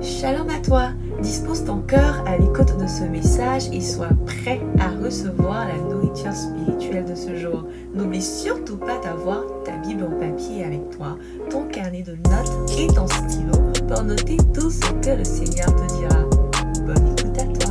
Shalom à toi, dispose ton cœur à l'écoute de ce message et sois prêt à recevoir la nourriture spirituelle de ce jour. N'oublie surtout pas d'avoir ta Bible en papier avec toi, ton carnet de notes et ton stylo pour noter tout ce que le Seigneur te dira. Bonne écoute à toi.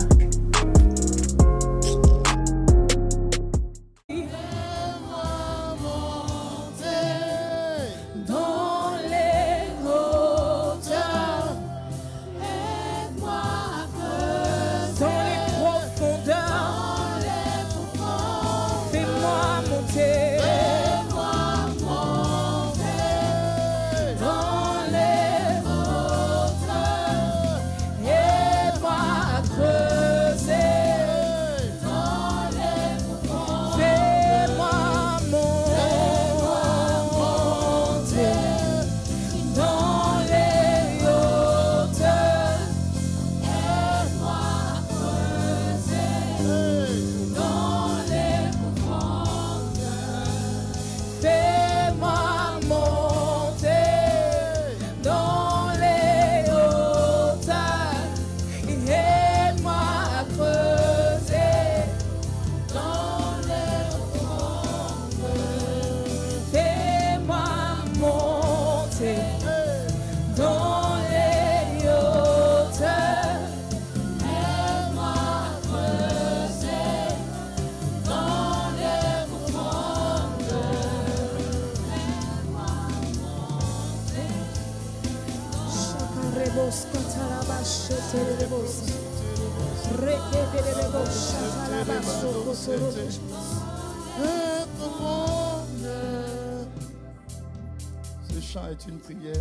Ce chant est une prière.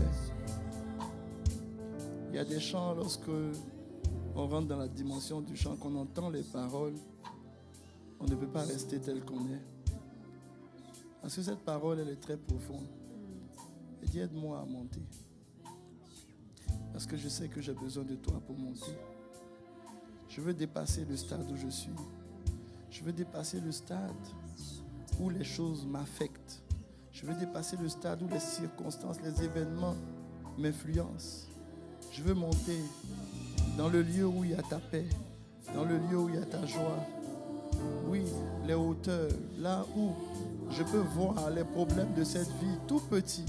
Il y a des chants lorsque on rentre dans la dimension du chant, qu'on entend les paroles, on ne peut pas rester tel qu'on est. Parce que cette parole, elle est très profonde. Et dit, aide-moi à monter. Parce que je sais que j'ai besoin de toi pour monter. Je veux dépasser le stade où je suis. Je veux dépasser le stade où les choses m'affectent. Je veux dépasser le stade où les circonstances, les événements m'influencent. Je veux monter dans le lieu où il y a ta paix, dans le lieu où il y a ta joie. Oui, les hauteurs, là où je peux voir les problèmes de cette vie tout petits.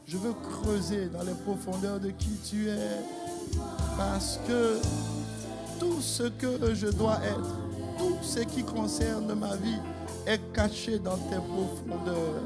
Je veux creuser dans les profondeurs de qui tu es. Parce que tout ce que je dois être, tout ce qui concerne ma vie est caché dans tes profondeurs.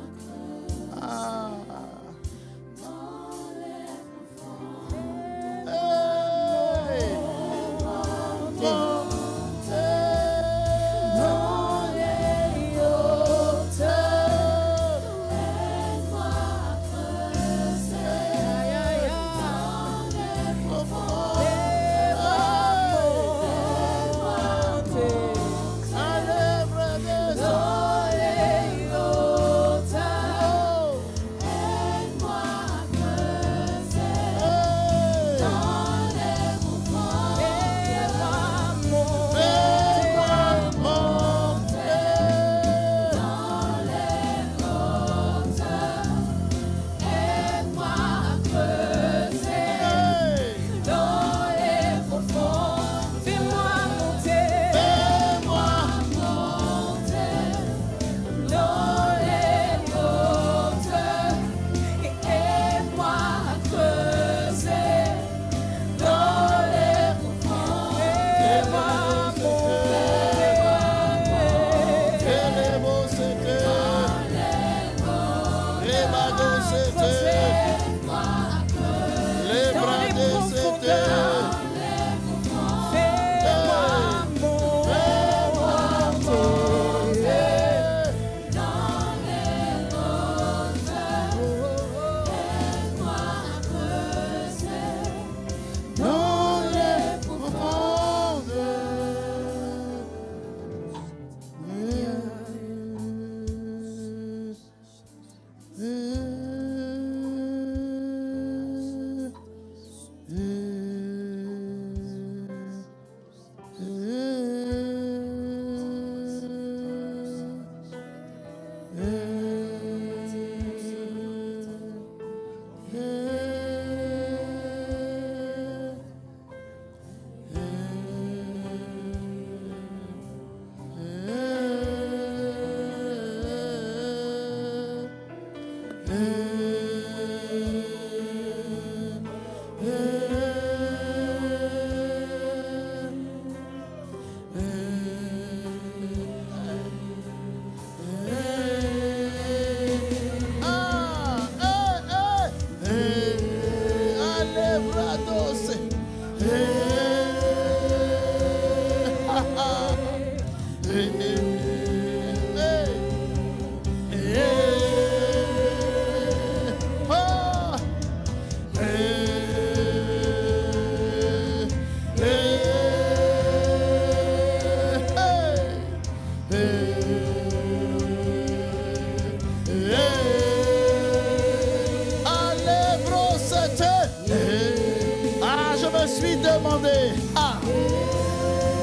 Ah, je me suis demandé,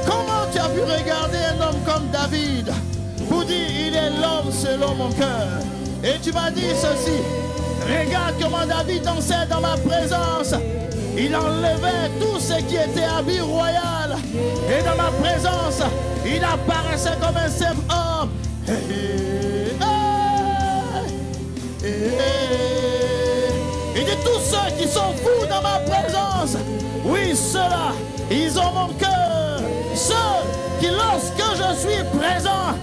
comment tu as pu regarder un homme comme David pour dire il est l'homme selon mon cœur. Et tu m'as dit ceci, regarde comment David dansait dans ma présence. Il enlevait tout ce qui était habit royal. Et dans ma présence, il apparaissait comme un simple homme. Il dit tous ceux qui sont fous dans ma présence, oui, ceux-là, ils ont mon cœur. Ceux qui, lorsque je suis présent,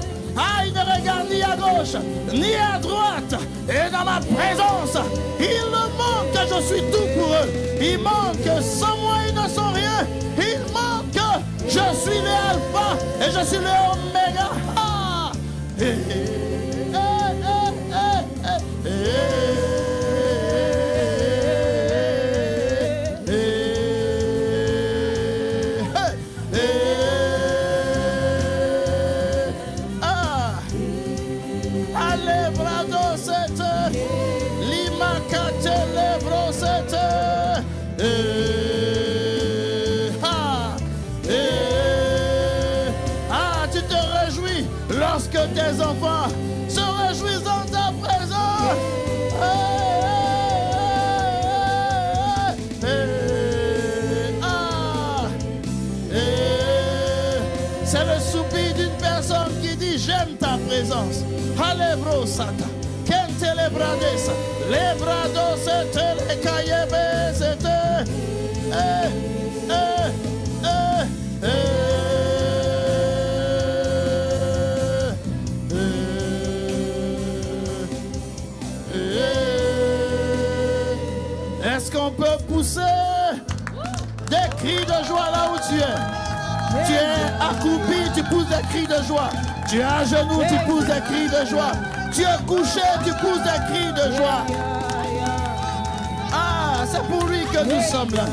ils ne regardent ni à gauche, ni à droite. Et dans ma présence, ils me manquent que je suis tout pour eux. Ils manquent que sans moi, ils ne sont rien. Ils manquent que je suis le alpha et je suis le oméga. Tu te réjouis lorsque tes enfants se réjouissent dans ta présence. C'est le soupir d'une personne qui dit j'aime ta présence. Alebro sata, kente lebradesa, lebrado sete le kayebe sete. Est-ce qu'on peut pousser des cris de joie là où tu es? Tu es accroupi, tu pousses des cris de joie. Tu es à genoux, tu pousses des cris de joie. Tu es couché, tu pousses des cris de joie. C'est pour lui que nous sommes là.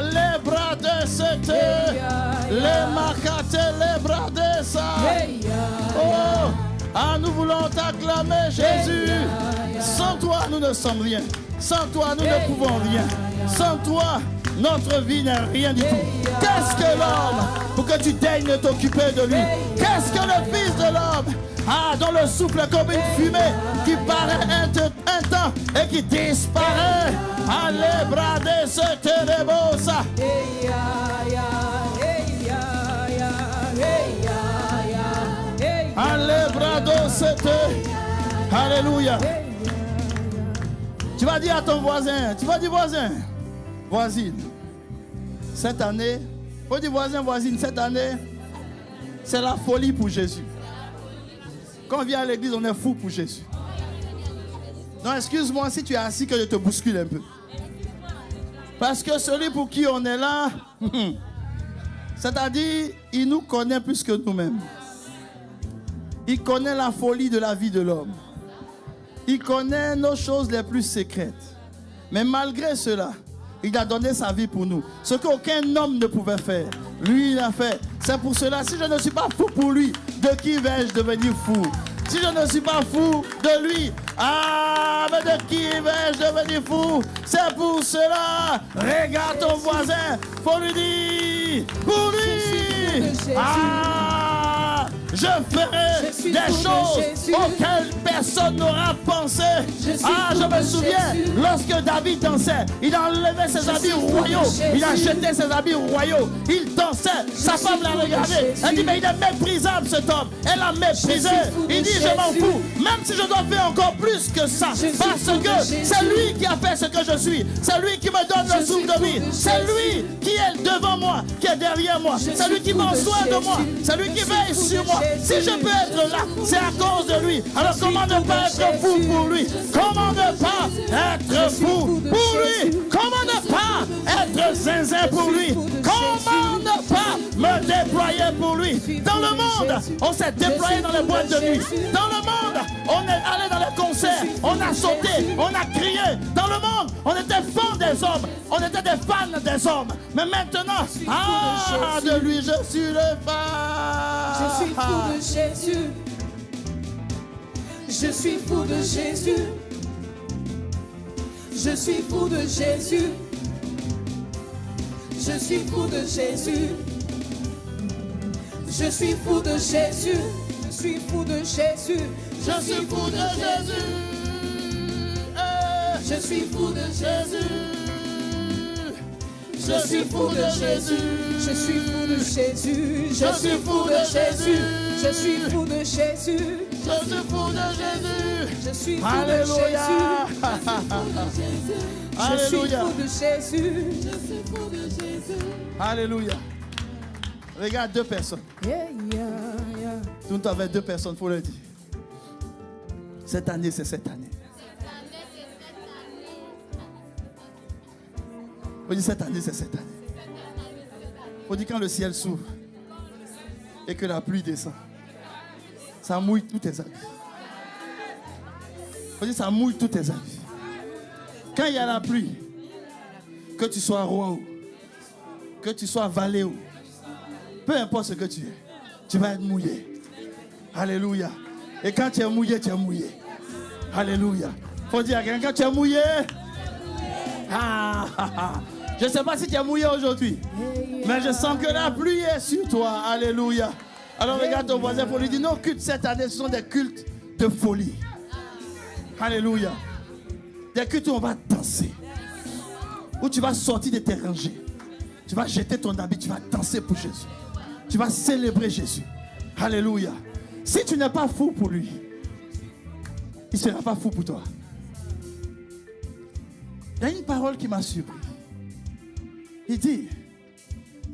Les bras de cette, les macates, les bras de ça. Nous voulons t'acclamer, Jésus. Sans toi, nous ne sommes rien. Sans toi, nous ne pouvons rien. Sans toi, notre vie n'est rien du tout. Qu'est-ce que l'homme pour que tu daignes t'occuper de lui? Qu'est-ce que le Fils de l'homme dont le souffle comme une fumée qui paraît un temps et qui disparaît? Allez, brader ce télébosa. Allez, brado cette. Alléluia. Tu vas dire à ton voisin, voisine, cette année, faut dire voisine, cette année, c'est la folie pour Jésus. Quand on vient à l'église, on est fou pour Jésus. Non, excuse-moi si tu es assis que je te bouscule un peu. Parce que celui pour qui on est là, c'est-à-dire, il nous connaît plus que nous-mêmes. Il connaît la folie de la vie de l'homme. Il connaît nos choses les plus secrètes. Mais malgré cela, il a donné sa vie pour nous. Ce qu'aucun homme ne pouvait faire, lui, il a fait. C'est pour cela, si je ne suis pas fou pour lui, de qui vais-je devenir fou? Si je ne suis pas fou de lui, mais de qui vais-je devenir fou? C'est pour cela, regarde ton voisin, faut lui dire, pour lui, je ferai des choses auxquelles personne n'aura pensé. Je me souviens, lorsque David dansait, il enlevait ses habits royaux, il a jeté ses habits royaux, il dansait, sa femme l'a regardé, elle dit mais il est méprisable cet homme, elle l'a méprisé, il dit je m'en fous, même si je dois faire encore plus que ça, parce que c'est lui qui a fait ce que je suis, c'est lui qui me donne le souffle de vie, c'est lui qui est devant moi, qui est derrière moi, c'est lui qui prend soin de moi, c'est lui qui veille sur moi. Si je peux être là, c'est à cause de lui. Alors comment ne pas être fou pour lui? Comment ne pas être fou pour lui? Comment ne pas être zinzin pour lui? Comment ne pas me déployer pour lui. Dans le monde, on s'est déployé dans les boîtes de nuit. Dans le monde, on est allé dans les concerts. On a sauté, on a crié. Dans le monde, on était fans des hommes. On était des fans des hommes. Mais maintenant, de lui, je suis le fan. Je suis fou de Jésus. Je suis fou de Jésus. Je suis fou de Jésus. Je suis fou de Jésus. Je suis fou de Jésus. Je suis fou de Jésus. Je suis fou de Jésus. Je suis fou de Jésus. Je suis fou de Jésus. Je suis fou de Jésus. Je suis fou de Jésus. Je suis fou de Jésus. Je suis fou de Jésus. Je suis fou de Alléluia. Jésus. Je suis Alléluia. fou de Jésus. Je suis fou de Jésus. Alléluia. Regarde deux personnes. Yeah, yeah, yeah. Tout le temps avec deux personnes, il faut le dire. Cette année, c'est cette année. Il faut dire cette année, c'est cette année. Il faut dire quand le ciel s'ouvre et que la pluie descend, ça mouille tous tes habits. Il faut dire ça mouille tous tes habits. Quand il y a la pluie, que tu sois roi ou que tu sois valet ou peu importe ce que tu es, tu vas être mouillé. Alléluia. Et quand tu es mouillé, tu es mouillé. Alléluia. Il faut dire à quelqu'un, quand tu es mouillé. Je ne sais pas si tu es mouillé aujourd'hui, mais je sens que la pluie est sur toi. Alléluia. Alors regarde ton voisin pour lui dire, nos cultes cette année, ce sont des cultes de folie. Alléluia. Des cultes où on va danser. Où tu vas sortir de tes rangées. Tu vas jeter ton habit, tu vas danser pour Jésus. Tu vas célébrer Jésus. Alléluia. Si tu n'es pas fou pour lui, il ne sera pas fou pour toi. Il y a une parole qui m'a surpris. Il dit,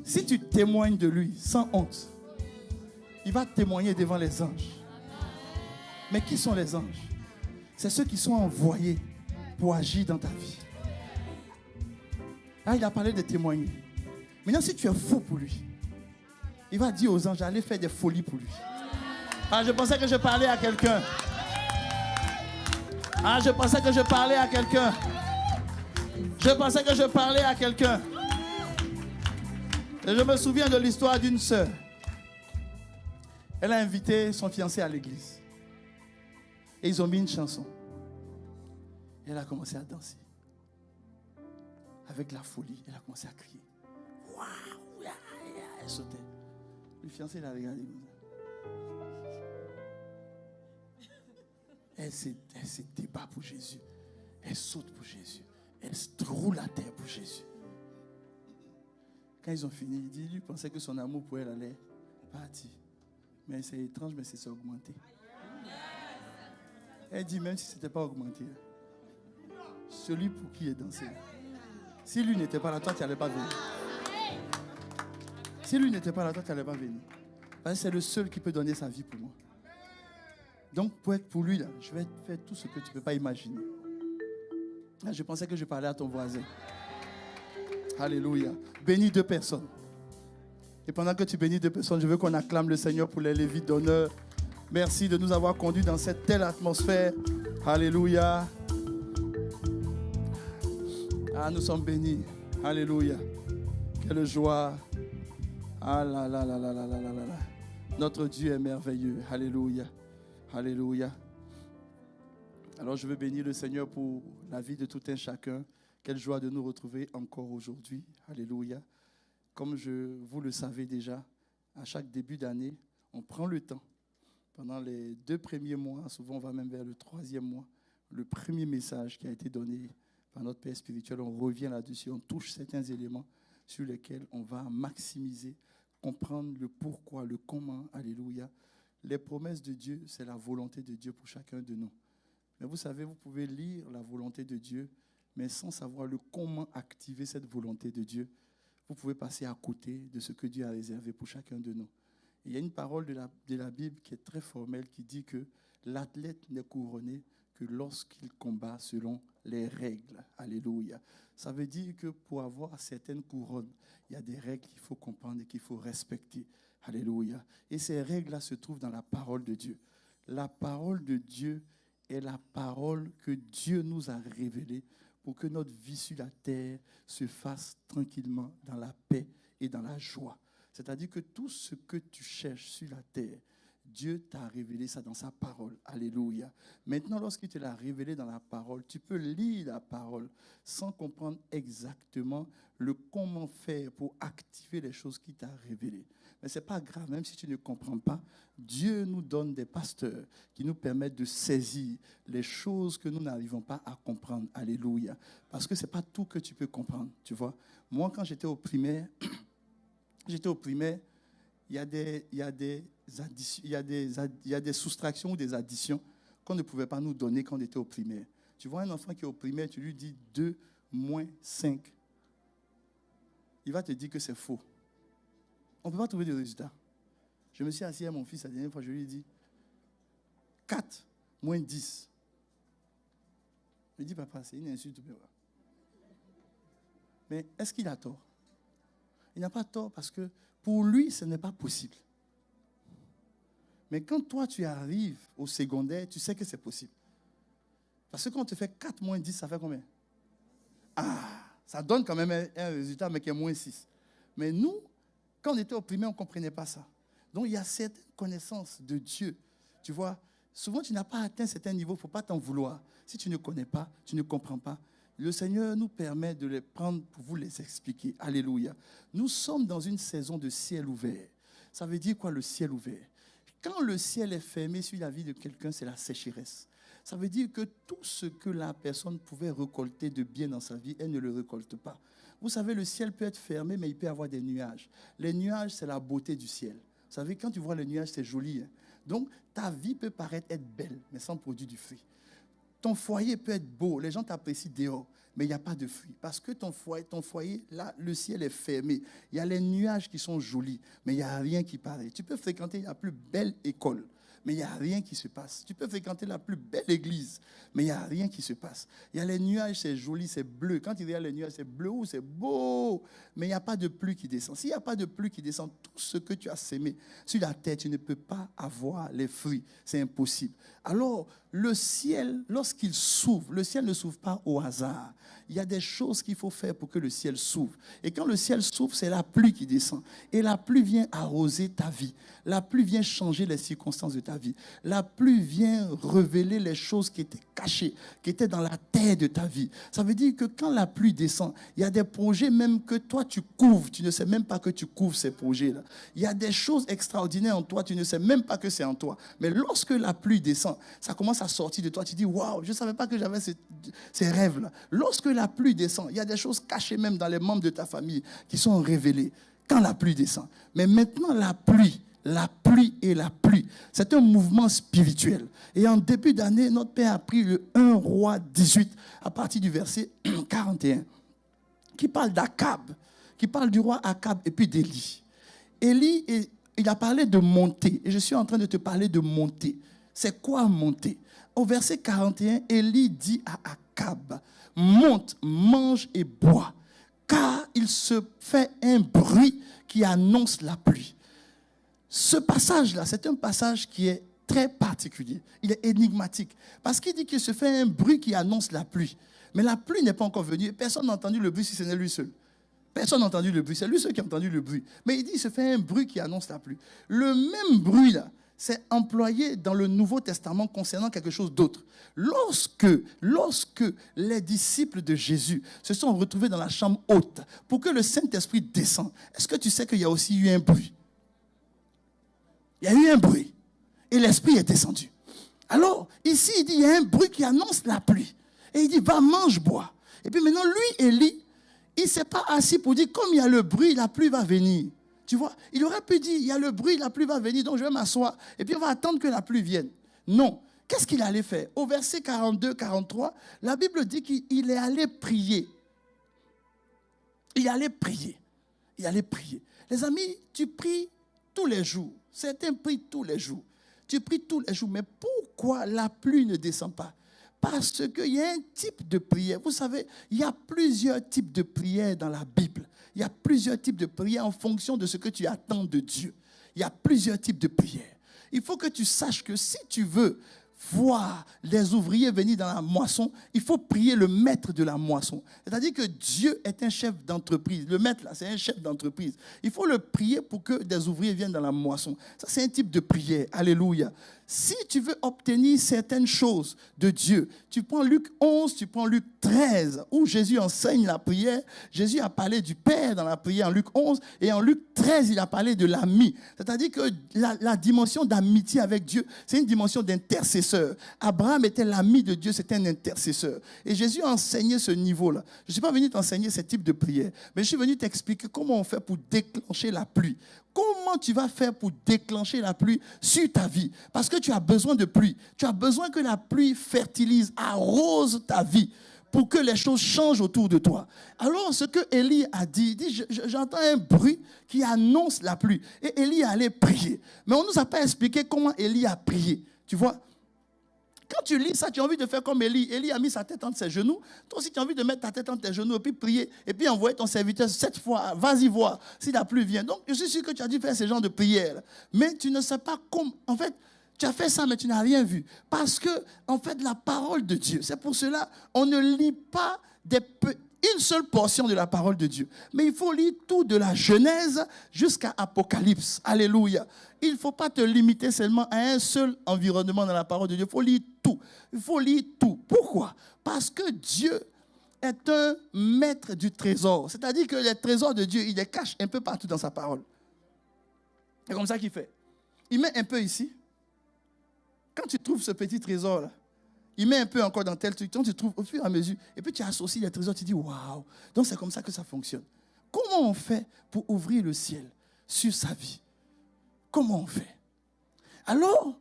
si tu témoignes de lui sans honte, il va témoigner devant les anges. Mais qui sont les anges? C'est ceux qui sont envoyés pour agir dans ta vie. Là, il a parlé de témoigner. Maintenant, si tu es fou pour lui, il va dire aux anges, allez faire des folies pour lui. Je pensais que je parlais à quelqu'un. Je pensais que je parlais à quelqu'un. Je pensais que je parlais à quelqu'un. Et je me souviens de l'histoire d'une sœur. Elle a invité son fiancé à l'église. Et ils ont mis une chanson. Et elle a commencé à danser. Avec la folie, elle a commencé à crier. Waouh! Elle sautait. Le fiancé l'a regardé. Elle se débat pour Jésus. Elle saute pour Jésus. Elle se roule à terre pour Jésus. Quand ils ont fini, il dit, lui pensait que son amour pour elle allait partir. Mais c'est étrange, mais c'est augmenté. Elle dit, même si ce n'était pas augmenté, celui pour qui est dansé, si lui n'était pas là, toi, tu n'allais pas venir. Si lui n'était pas là, toi, tu n'allais pas venir. Parce que c'est le seul qui peut donner sa vie pour moi. Donc, pour être pour lui, là, je vais faire tout ce que tu ne peux pas imaginer. Je pensais que je parlais à ton voisin. Alléluia. Bénis deux personnes. Et pendant que tu bénis deux personnes, je veux qu'on acclame le Seigneur pour les lévites d'honneur. Merci de nous avoir conduits dans cette telle atmosphère. Alléluia. Nous sommes bénis. Alléluia. Quelle joie. Ah là là là là là là là là. Notre Dieu est merveilleux. Alléluia. Alléluia. Alors je veux bénir le Seigneur pour la vie de tout un chacun. Quelle joie de nous retrouver encore aujourd'hui. Alléluia. Comme vous le savez déjà, à chaque début d'année, on prend le temps. Pendant les 2 premiers mois, souvent on va même vers le 3e mois, le premier message qui a été donné par notre Père spirituel, on revient là-dessus, on touche certains éléments sur lesquels on va maximiser, comprendre le pourquoi, le comment. Alléluia. Les promesses de Dieu, c'est la volonté de Dieu pour chacun de nous. Mais vous savez, vous pouvez lire la volonté de Dieu, mais sans savoir le comment activer cette volonté de Dieu, vous pouvez passer à côté de ce que Dieu a réservé pour chacun de nous. Et il y a une parole de la Bible qui est très formelle, qui dit que l'athlète n'est couronné que lorsqu'il combat selon les règles. Alléluia. Ça veut dire que pour avoir certaines couronnes, il y a des règles qu'il faut comprendre et qu'il faut respecter. Alléluia. Et ces règles-là se trouvent dans la parole de Dieu. La parole de Dieu est la parole que Dieu nous a révélée pour que notre vie sur la terre se fasse tranquillement dans la paix et dans la joie. C'est-à-dire que tout ce que tu cherches sur la terre, Dieu t'a révélé ça dans sa parole. Alléluia. Maintenant, lorsqu'il te l'a révélé dans la parole, tu peux lire la parole sans comprendre exactement le comment faire pour activer les choses qu'il t'a révélées. Mais ce n'est pas grave, même si tu ne comprends pas, Dieu nous donne des pasteurs qui nous permettent de saisir les choses que nous n'arrivons pas à comprendre. Alléluia. Parce que ce n'est pas tout que tu peux comprendre, tu vois. Moi, quand j'étais au primaire, il y a des soustractions ou des additions qu'on ne pouvait pas nous donner quand on était au primaire. Tu vois un enfant qui est au primaire, tu lui dis 2 moins 5. Il va te dire que c'est faux. On ne peut pas trouver de résultat. Je me suis assis à mon fils la dernière fois, je lui ai dit 4 moins 10. Je lui ai dit, papa, c'est une insulte. Mais est-ce qu'il a tort? Il n'a pas tort parce que pour lui, ce n'est pas possible. Mais quand toi, tu arrives au secondaire, tu sais que c'est possible. Parce que quand on te fait 4 moins 10, ça fait combien? Ah, ça donne quand même un résultat, mais qui est moins 6. Mais nous, quand on était au primaire, on ne comprenait pas ça. Donc, il y a certaines connaissances de Dieu. Tu vois, souvent, tu n'as pas atteint certains niveaux, il ne faut pas t'en vouloir. Si tu ne connais pas, tu ne comprends pas. Le Seigneur nous permet de les prendre pour vous les expliquer. Alléluia. Nous sommes dans une saison de ciel ouvert. Ça veut dire quoi, le ciel ouvert? Quand le ciel est fermé sur la vie de quelqu'un, c'est la sécheresse. Ça veut dire que tout ce que la personne pouvait récolter de bien dans sa vie, elle ne le récolte pas. Vous savez, le ciel peut être fermé, mais il peut y avoir des nuages. Les nuages, c'est la beauté du ciel. Vous savez, quand tu vois les nuages, c'est joli. Hein? Donc, ta vie peut paraître être belle, mais sans produire du fruit. Ton foyer peut être beau, les gens t'apprécient dehors, mais il n'y a pas de fruits. Parce que ton foyer, là, le ciel est fermé. Il y a les nuages qui sont jolis, mais il n'y a rien qui paraît. Tu peux fréquenter la plus belle école, mais il n'y a rien qui se passe. Tu peux fréquenter la plus belle église, mais il n'y a rien qui se passe. Il y a les nuages, c'est joli, c'est bleu. Quand tu regardes les nuages, c'est bleu ou c'est beau, mais il n'y a pas de pluie qui descend. S'il n'y a pas de pluie qui descend, tout ce que tu as sémé sur la terre, tu ne peux pas avoir les fruits. C'est impossible. Alors, le ciel, lorsqu'il s'ouvre, le ciel ne s'ouvre pas au hasard. Il y a des choses qu'il faut faire pour que le ciel s'ouvre. Et quand le ciel s'ouvre, c'est la pluie qui descend. Et la pluie vient arroser ta vie. La pluie vient changer les circonstances de ta vie. La pluie vient révéler les choses qui étaient cachées, qui étaient dans la terre de ta vie. Ça veut dire que quand la pluie descend, il y a des projets même que toi tu couvres. Tu ne sais même pas que tu couvres ces projets-là. Il y a des choses extraordinaires en toi. Tu ne sais même pas que c'est en toi. Mais lorsque la pluie descend, ça commence à sortir de toi. Tu dis, waouh, je ne savais pas que j'avais ces rêves-là. Lorsque la pluie descend, il y a des choses cachées même dans les membres de ta famille qui sont révélées quand la pluie descend. Mais maintenant, la pluie et la pluie, c'est un mouvement spirituel. Et en début d'année, notre Père a pris le 1 Roi 18, à partir du verset 41, qui parle d'Akab, qui parle du roi Akab et puis d'Élie. Élie, il a parlé de monter, et je suis en train de te parler de monter. C'est quoi monter? Au verset 41, Élie dit à Akab, monte, mange et bois, car il se fait un bruit qui annonce la pluie. Ce passage-là, c'est un passage qui est très particulier. Il est énigmatique. Parce qu'il dit qu'il se fait un bruit qui annonce la pluie. Mais la pluie n'est pas encore venue. Personne n'a entendu le bruit si ce n'est lui seul. Personne n'a entendu le bruit. C'est lui seul qui a entendu le bruit. Mais il dit qu'il se fait un bruit qui annonce la pluie. Le même bruit-là, c'est employé dans le Nouveau Testament concernant quelque chose d'autre. Lorsque les disciples de Jésus se sont retrouvés dans la chambre haute pour que le Saint-Esprit descende, est-ce que tu sais qu'il y a aussi eu un bruit? Il y a eu un bruit. Et l'Esprit est descendu. Alors, ici, il dit, il y a un bruit qui annonce la pluie. Et il dit, va, mange, bois. Et puis maintenant, lui, Élie, il ne s'est pas assis pour dire, comme il y a le bruit, la pluie va venir. Tu vois, il aurait pu dire, il y a le bruit, la pluie va venir, donc je vais m'asseoir. Et puis on va attendre que la pluie vienne. Non. Qu'est-ce qu'il allait faire? Au verset 42-43, la Bible dit qu'il est allé prier. Il allait prier. Il allait prier. Les amis, tu pries tous les jours. Certains prient tous les jours. Tu pries tous les jours. Mais pourquoi la pluie ne descend pas? Parce qu'il y a un type de prière. Vous savez, il y a plusieurs types de prières dans la Bible. Il y a plusieurs types de prières en fonction de ce que tu attends de Dieu. Il y a plusieurs types de prières. Il faut que tu saches que si tu veux voir les ouvriers venir dans la moisson, il faut prier le maître de la moisson. C'est-à-dire que Dieu est un chef d'entreprise. Le maître, là, c'est un chef d'entreprise. Il faut le prier pour que des ouvriers viennent dans la moisson. Ça, c'est un type de prière. Alléluia. Si tu veux obtenir certaines choses de Dieu, tu prends Luc 11, tu prends Luc 13, où Jésus enseigne la prière. Jésus a parlé du Père dans la prière en Luc 11, et en Luc 13, il a parlé de l'ami. C'est-à-dire que la dimension d'amitié avec Dieu, c'est une dimension d'intercesseur. Abraham était l'ami de Dieu, c'était un intercesseur. Et Jésus a enseigné ce niveau-là. Je ne suis pas venu t'enseigner ce type de prière, mais je suis venu t'expliquer comment on fait pour déclencher la pluie. Comment tu vas faire pour déclencher la pluie sur ta vie? Parce que tu as besoin de pluie. Tu as besoin que la pluie fertilise, arrose ta vie pour que les choses changent autour de toi. Alors, ce que Élie a dit, il dit, j'entends un bruit qui annonce la pluie. Et Élie allait prier. Mais on ne nous a pas expliqué comment Élie a prié. Tu vois? Quand tu lis ça, tu as envie de faire comme Élie. Élie a mis sa tête entre ses genoux. Toi aussi, tu as envie de mettre ta tête entre tes genoux et puis prier. Et puis envoyer ton serviteur 7 fois. Vas-y voir si la pluie vient. Donc, je suis sûr que tu as dû faire ce genre de prière. Mais tu ne sais pas comment. En fait, tu as fait ça, mais tu n'as rien vu. Parce que, en fait, la parole de Dieu, c'est pour cela, on ne lit pas une seule portion de la parole de Dieu. Mais il faut lire tout de la Genèse jusqu'à Apocalypse. Alléluia. Il ne faut pas te limiter seulement à un seul environnement dans la parole de Dieu. Il faut lire tout. Il faut lire tout. Pourquoi? Parce que Dieu est un maître du trésor. C'est-à-dire que les trésors de Dieu, il les cache un peu partout dans sa parole. C'est comme ça qu'il fait. Il met un peu ici. Quand tu trouves ce petit trésor-là, il met un peu encore dans tel truc, tu trouves au fur et à mesure. Et puis tu associes les trésors, tu dis waouh. Donc c'est comme ça que ça fonctionne. Comment on fait pour ouvrir le ciel sur sa vie? Comment on fait? Alors,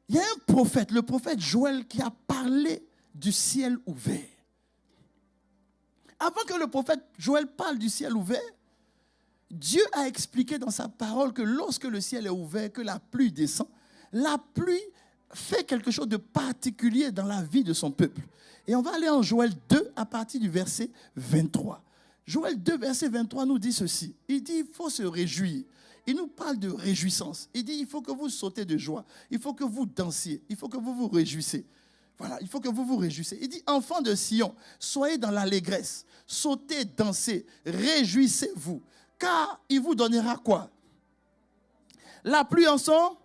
il y a un prophète, le prophète Joël, qui a parlé du ciel ouvert. Avant que le prophète Joël parle du ciel ouvert, Dieu a expliqué dans sa parole que lorsque le ciel est ouvert, que la pluie descend, la pluie fait quelque chose de particulier dans la vie de son peuple. Et on va aller en Joël 2 à partir du verset 23. Joël 2, verset 23 nous dit ceci. Il dit, il faut se réjouir. Il nous parle de réjouissance. Il dit, il faut que vous sautez de joie. Il faut que vous dansiez. Il faut que vous vous réjouissez. Voilà, il faut que vous vous réjouissez. Il dit, enfants de Sion, soyez dans l'allégresse. Sautez, dansez, réjouissez-vous. Car il vous donnera quoi? La pluie en son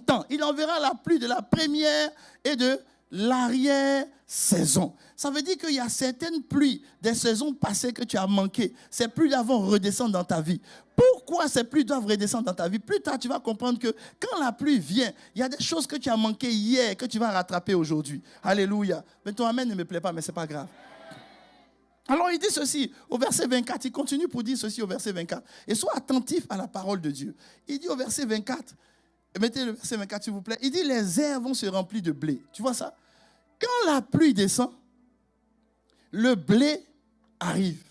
temps. Il enverra la pluie de la première et de l'arrière-saison. Ça veut dire qu'il y a certaines pluies des saisons passées que tu as manquées. Ces pluies-là vont redescendre dans ta vie. Pourquoi ces pluies doivent redescendre dans ta vie? Plus tard, tu vas comprendre que quand la pluie vient, il y a des choses que tu as manquées hier que tu vas rattraper aujourd'hui. Alléluia. Mais ton amen ne me plaît pas, mais ce n'est pas grave. Alors il dit ceci au verset 24. Il continue pour dire ceci au verset 24. Et sois attentif à la parole de Dieu. Il dit au verset 24, mettez le verset 24 s'il vous plaît. Il dit les airs vont se remplir de blé. Tu vois ça? Quand la pluie descend, le blé arrive.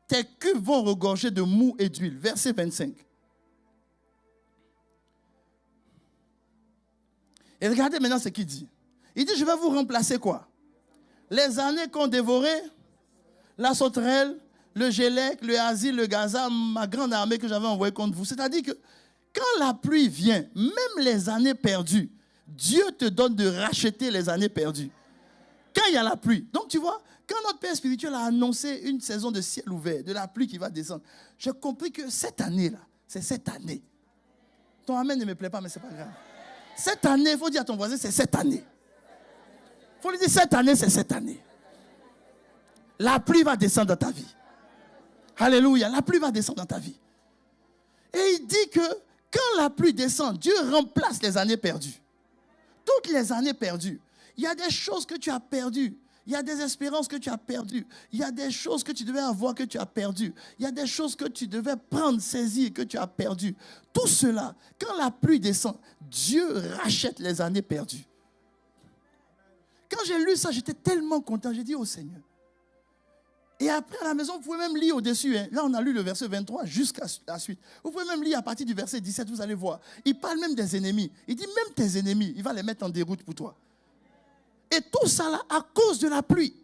Tes cuves vont regorger de mou et d'huile. Verset 25. Et regardez maintenant ce qu'il dit. Il dit, je vais vous remplacer quoi? Les années qu'ont dévoré la sauterelle, le gélec, le asile, le gaza, ma grande armée que j'avais envoyée contre vous. C'est-à-dire que quand la pluie vient, même les années perdues, Dieu te donne de racheter les années perdues. Quand il y a la pluie. Donc tu vois, quand notre Père spirituel a annoncé une saison de ciel ouvert, de la pluie qui va descendre, j'ai compris que cette année-là, c'est cette année. Ton amen ne me plaît pas, mais ce n'est pas grave. Cette année, il faut dire à ton voisin, c'est cette année. Il faut lui dire, cette année, c'est cette année. La pluie va descendre dans ta vie. Alléluia, la pluie va descendre dans ta vie. Et il dit que quand la pluie descend, Dieu remplace les années perdues. Toutes les années perdues. Il y a des choses que tu as perdues. Il y a des espérances que tu as perdues. Il y a des choses que tu devais avoir que tu as perdues. Il y a des choses que tu devais prendre, saisir que tu as perdues. Tout cela, quand la pluie descend, Dieu rachète les années perdues. Quand j'ai lu ça, j'étais tellement content. J'ai dit au Seigneur, Et après, à la maison, vous pouvez même lire au-dessus. Hein. Là, on a lu le verset 23 jusqu'à la suite. Vous pouvez même lire à partir du verset 17, vous allez voir. Il parle même des ennemis. Il dit même tes ennemis, il va les mettre en déroute pour toi. Et tout ça là, à cause de la pluie.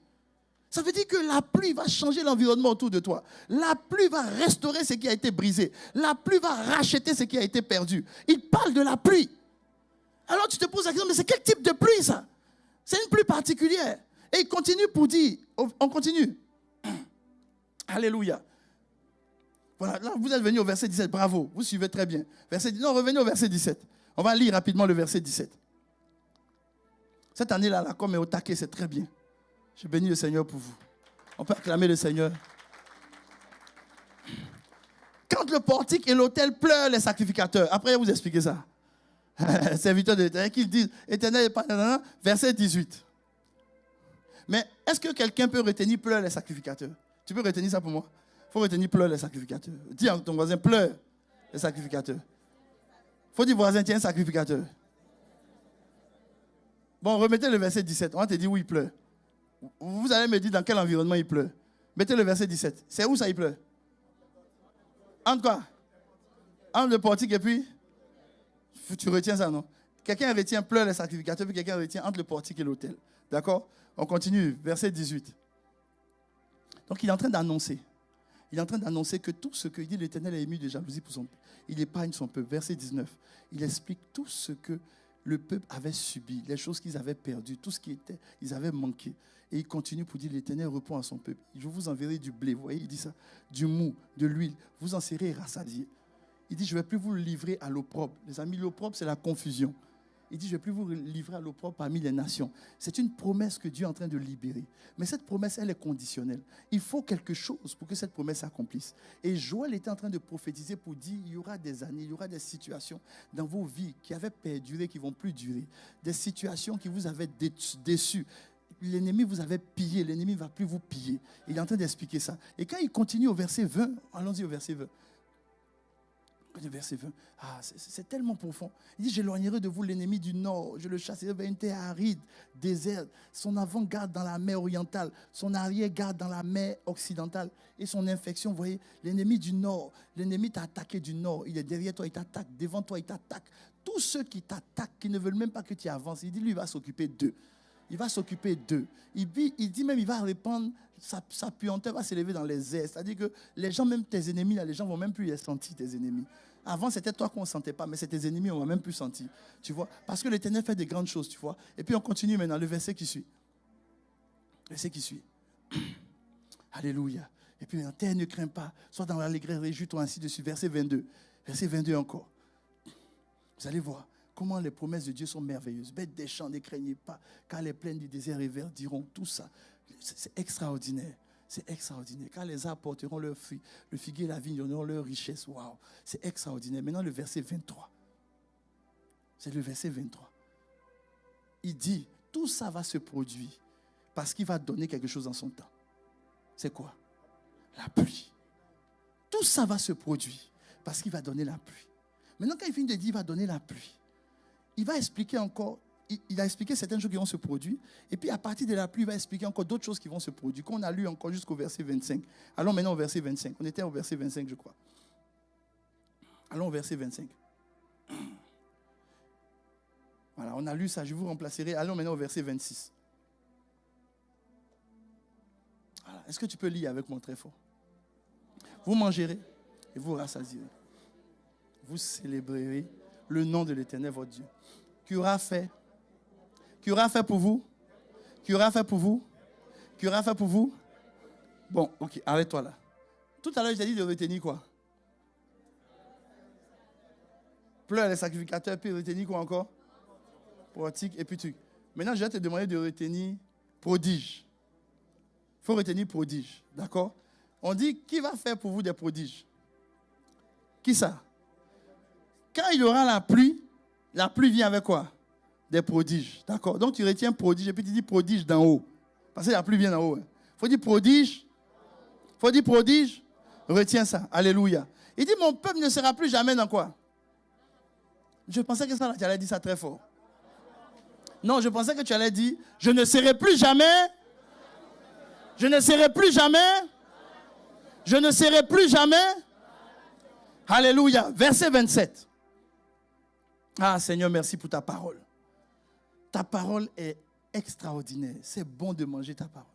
Ça veut dire que la pluie va changer l'environnement autour de toi. La pluie va restaurer ce qui a été brisé. La pluie va racheter ce qui a été perdu. Il parle de la pluie. Alors tu te poses la question, mais c'est quel type de pluie ça? C'est une pluie particulière. Et il continue pour dire, on continue. Alléluia. Voilà, là vous êtes venu au verset 17, bravo, vous suivez très bien. Non, revenez au verset 17. On va lire rapidement le verset 17. Cette année-là, la com est au taquet, c'est très bien. Je bénis le Seigneur pour vous. On peut acclamer le Seigneur. Quand le portique et l'autel pleurent les sacrificateurs, après vous expliquer ça. Serviteur de l'Éternel, qu'ils disent, Éternel, verset 18. Mais est-ce que quelqu'un peut retenir pleurent les sacrificateurs? Tu peux retenir ça pour moi? Il faut retenir pleurent les sacrificateurs. Dis à ton voisin, pleure les sacrificateurs. Il faut dire voisin, tiens, sacrificateur. Bon, remettez le verset 17. On va te dire où il pleure. Vous allez me dire dans quel environnement il pleure. Mettez le verset 17. C'est où ça il pleure? Entre quoi? Entre le portique et puis? Tu retiens ça, non? Quelqu'un retient pleure les sacrificateurs, puis quelqu'un retient entre le portique et l'autel. D'accord? On continue. Verset 18. Donc il est en train d'annoncer. Il est en train d'annoncer que tout ce que dit l'Éternel est ému de jalousie pour son peuple. Il épargne son peuple. Verset 19. Il explique tout ce que le peuple avait subi, les choses qu'ils avaient perdues, tout ce qui était, ils avaient manqué. Et il continue pour dire, l'Éternel répond à son peuple. Je vous enverrai du blé, vous voyez, il dit ça, du mou, de l'huile, vous en serez rassasiés. Il dit, je ne vais plus vous livrer à l'opprobre. Les amis, l'opprobre, c'est la confusion. Il dit, je ne vais plus vous livrer à l'opprobre parmi les nations. C'est une promesse que Dieu est en train de libérer. Mais cette promesse, elle est conditionnelle. Il faut quelque chose pour que cette promesse s'accomplisse. Et Joël était en train de prophétiser pour dire, il y aura des années, il y aura des situations dans vos vies qui avaient perduré, qui ne vont plus durer. Des situations qui vous avaient déçus. L'ennemi vous avait pillé, l'ennemi ne va plus vous piller. Il est en train d'expliquer ça. Et quand il continue au verset 20, allons-y au verset 20. Le verset 20, c'est tellement profond. Il dit, j'éloignerai de vous l'ennemi du nord, je le chasserai vers une terre aride, déserte, son avant-garde dans la mer orientale, son arrière-garde dans la mer occidentale, et son infection, vous voyez, l'ennemi du nord, l'ennemi t'a attaqué du nord, il est derrière toi, il t'attaque, devant toi, il t'attaque. Tous ceux qui t'attaquent, qui ne veulent même pas que tu avances, il dit, lui, il va s'occuper d'eux. Il va s'occuper d'eux. Il dit même, il va répandre, sa puanteur va s'élever dans les airs. C'est-à-dire que les gens, même tes ennemis, là, les gens ne vont même plus les sentir, tes ennemis. Avant, c'était toi qu'on ne sentait pas, mais c'est tes ennemis, on ne va même plus sentir. Tu vois? Parce que l'Éternel fait des grandes choses, tu vois. Et puis on continue maintenant, le verset qui suit. Le verset qui suit. Alléluia. Et puis la terre ne craint pas, sois dans l'allégresse, réjouis-toi, ainsi de suite. Verset 22. Verset 22 encore. Vous allez voir comment les promesses de Dieu sont merveilleuses. Bêtes des champs, ne craignez pas, car les plaines du désert et verts diront tout ça. C'est extraordinaire. C'est extraordinaire. Car les arbres porteront leurs fruits, le figuier et la vigne auront leur richesse. Waouh, c'est extraordinaire. Maintenant, le verset 23. C'est le verset 23. Il dit, tout ça va se produire parce qu'il va donner quelque chose en son temps. C'est quoi? La pluie. Tout ça va se produire parce qu'il va donner la pluie. Maintenant, quand il finit de dire, il va donner la pluie, il va expliquer encore. Il a expliqué certaines choses qui vont se produire. Et puis à partir de la pluie, il va expliquer encore d'autres choses qui vont se produire. Qu'on a lu encore jusqu'au verset 25. Allons maintenant au verset 25. On était au verset 25, je crois. Allons au verset 25. Voilà, on a lu ça, je vous remplacerai. Allons maintenant au verset 26. Voilà. Est-ce que tu peux lire avec moi très fort? Vous mangerez et vous rassasierez. Vous célébrerez le nom de l'Éternel, votre Dieu. Qui aura fait pour vous? Qui aura fait pour vous? Qui aura fait pour vous? Bon, ok, arrête-toi là. Tout à l'heure, je t'ai dit de retenir quoi? Pleure les sacrificateurs, puis retenir quoi encore? Portique et puis truc. Maintenant, je vais te demander de retenir prodige. Il faut retenir prodige, d'accord? On dit, qui va faire pour vous des prodiges? Qui ça? Quand il y aura la pluie vient avec quoi? Des prodiges, d'accord? Donc tu retiens prodige et puis tu dis prodige d'en haut. Parce que la pluie vient d'en haut. Il faut dire prodige. Il faut dire prodige. Retiens ça. Alléluia. Il dit, mon peuple ne sera plus jamais dans quoi? Je pensais que ça, tu allais dire ça très fort. Non, je pensais que tu allais dire, je ne serai plus jamais Je ne serai plus jamais. Je ne serai plus jamais. Alléluia. Verset 27. Ah Seigneur, merci pour ta parole. Ta parole est extraordinaire. C'est bon de manger ta parole.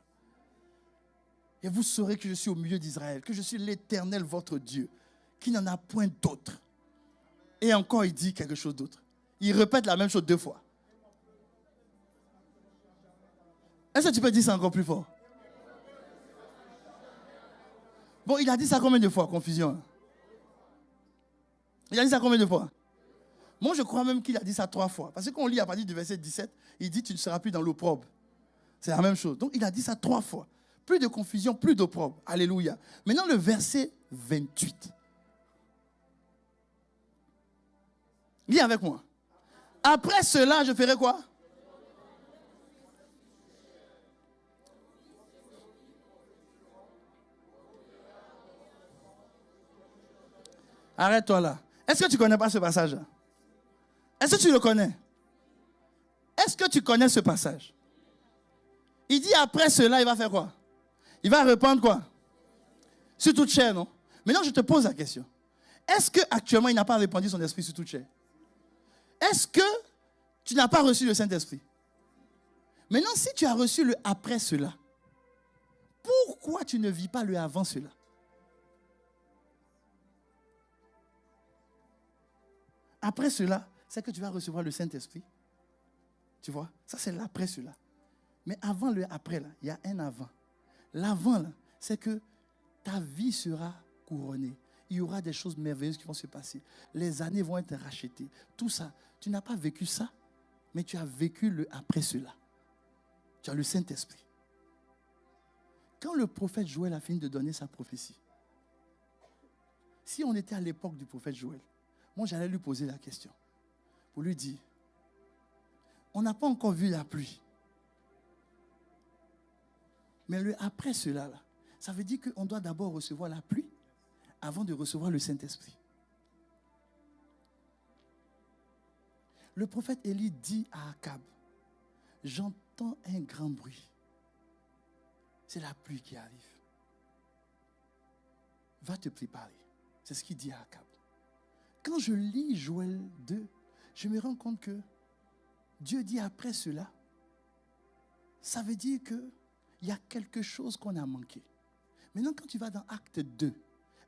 Et vous saurez que je suis au milieu d'Israël, que je suis l'Éternel, votre Dieu, qui n'en a point d'autre. Et encore, il dit quelque chose d'autre. Il répète la même chose 2 fois. Est-ce que tu peux dire ça encore plus fort? Bon, il a dit ça combien de fois, confusion? Il a dit ça combien de fois? Moi, je crois même qu'il a dit ça 3 fois. Parce que quand on lit à partir du verset 17, il dit « Tu ne seras plus dans l'opprobre ». C'est la même chose. Donc, il a dit ça 3 fois. Plus de confusion, plus d'opprobre. Alléluia. Maintenant, le verset 28. Lis avec moi. Après cela, je ferai quoi? Arrête-toi là. Est-ce que tu ne connais pas ce passage-là? Est-ce que tu le connais? Est-ce que tu connais ce passage? Il dit après cela, il va faire quoi? Il va répandre quoi? Sur toute chair, non? Maintenant, je te pose la question. Est-ce qu'actuellement, il n'a pas répandu son esprit sur toute chair? Est-ce que tu n'as pas reçu le Saint-Esprit? Maintenant, si tu as reçu le après cela, pourquoi tu ne vis pas le avant cela? Après cela, c'est que tu vas recevoir le Saint-Esprit. Tu vois? Ça, c'est l'après cela. Mais avant le après, là, il y a un avant. L'avant, là, c'est que ta vie sera couronnée. Il y aura des choses merveilleuses qui vont se passer. Les années vont être rachetées. Tout ça, tu n'as pas vécu ça, mais tu as vécu le après cela. Tu as le Saint-Esprit. Quand le prophète Joël a fini de donner sa prophétie, si on était à l'époque du prophète Joël, moi j'allais lui poser la question pour lui dire, on n'a pas encore vu la pluie. Mais le après cela, là, ça veut dire qu'on doit d'abord recevoir la pluie avant de recevoir le Saint-Esprit. Le prophète Élie dit à Akab, j'entends un grand bruit. C'est la pluie qui arrive. Va te préparer. C'est ce qu'il dit à Akab. Quand je lis Joël 2, je me rends compte que Dieu dit après cela, ça veut dire qu'il y a quelque chose qu'on a manqué. Maintenant, quand tu vas dans Acte 2,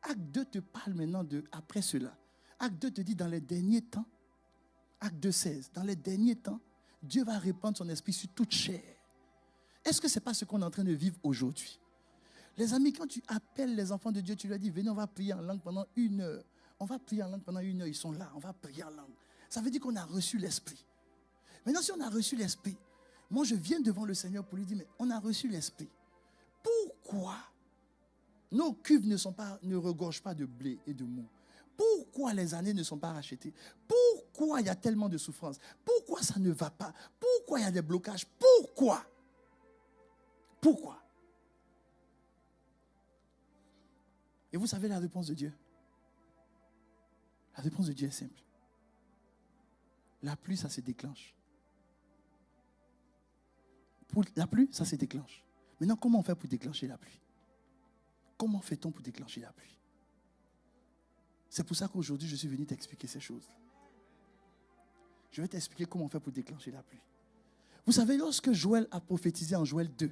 Acte 2 te parle maintenant de après cela. Acte 2 te dit dans les derniers temps, Acte 2, 16, dans les derniers temps, Dieu va répandre son esprit sur toute chair. Est-ce que ce n'est pas ce qu'on est en train de vivre aujourd'hui? Les amis, quand tu appelles les enfants de Dieu, tu leur dis, venez, on va prier en langue pendant 1 heure. On va prier en langue pendant 1 heure, ils sont là, on va prier en langue. Ça veut dire qu'on a reçu l'esprit. Maintenant, si on a reçu l'esprit, moi je viens devant le Seigneur pour lui dire, mais on a reçu l'esprit. Pourquoi nos cuves ne regorgent pas de blé et de mou? Pourquoi les années ne sont pas rachetées? Pourquoi il y a tellement de souffrances? Pourquoi ça ne va pas? Pourquoi il y a des blocages? Pourquoi? Pourquoi? Et vous savez la réponse de Dieu? La réponse de Dieu est simple. La pluie, ça se déclenche. Pour la pluie, ça se déclenche. Maintenant, comment on fait pour déclencher la pluie? Comment fait-on pour déclencher la pluie? C'est pour ça qu'aujourd'hui, je suis venu t'expliquer ces choses. Je vais t'expliquer comment on fait pour déclencher la pluie. Vous savez, lorsque Joël a prophétisé en Joël 2,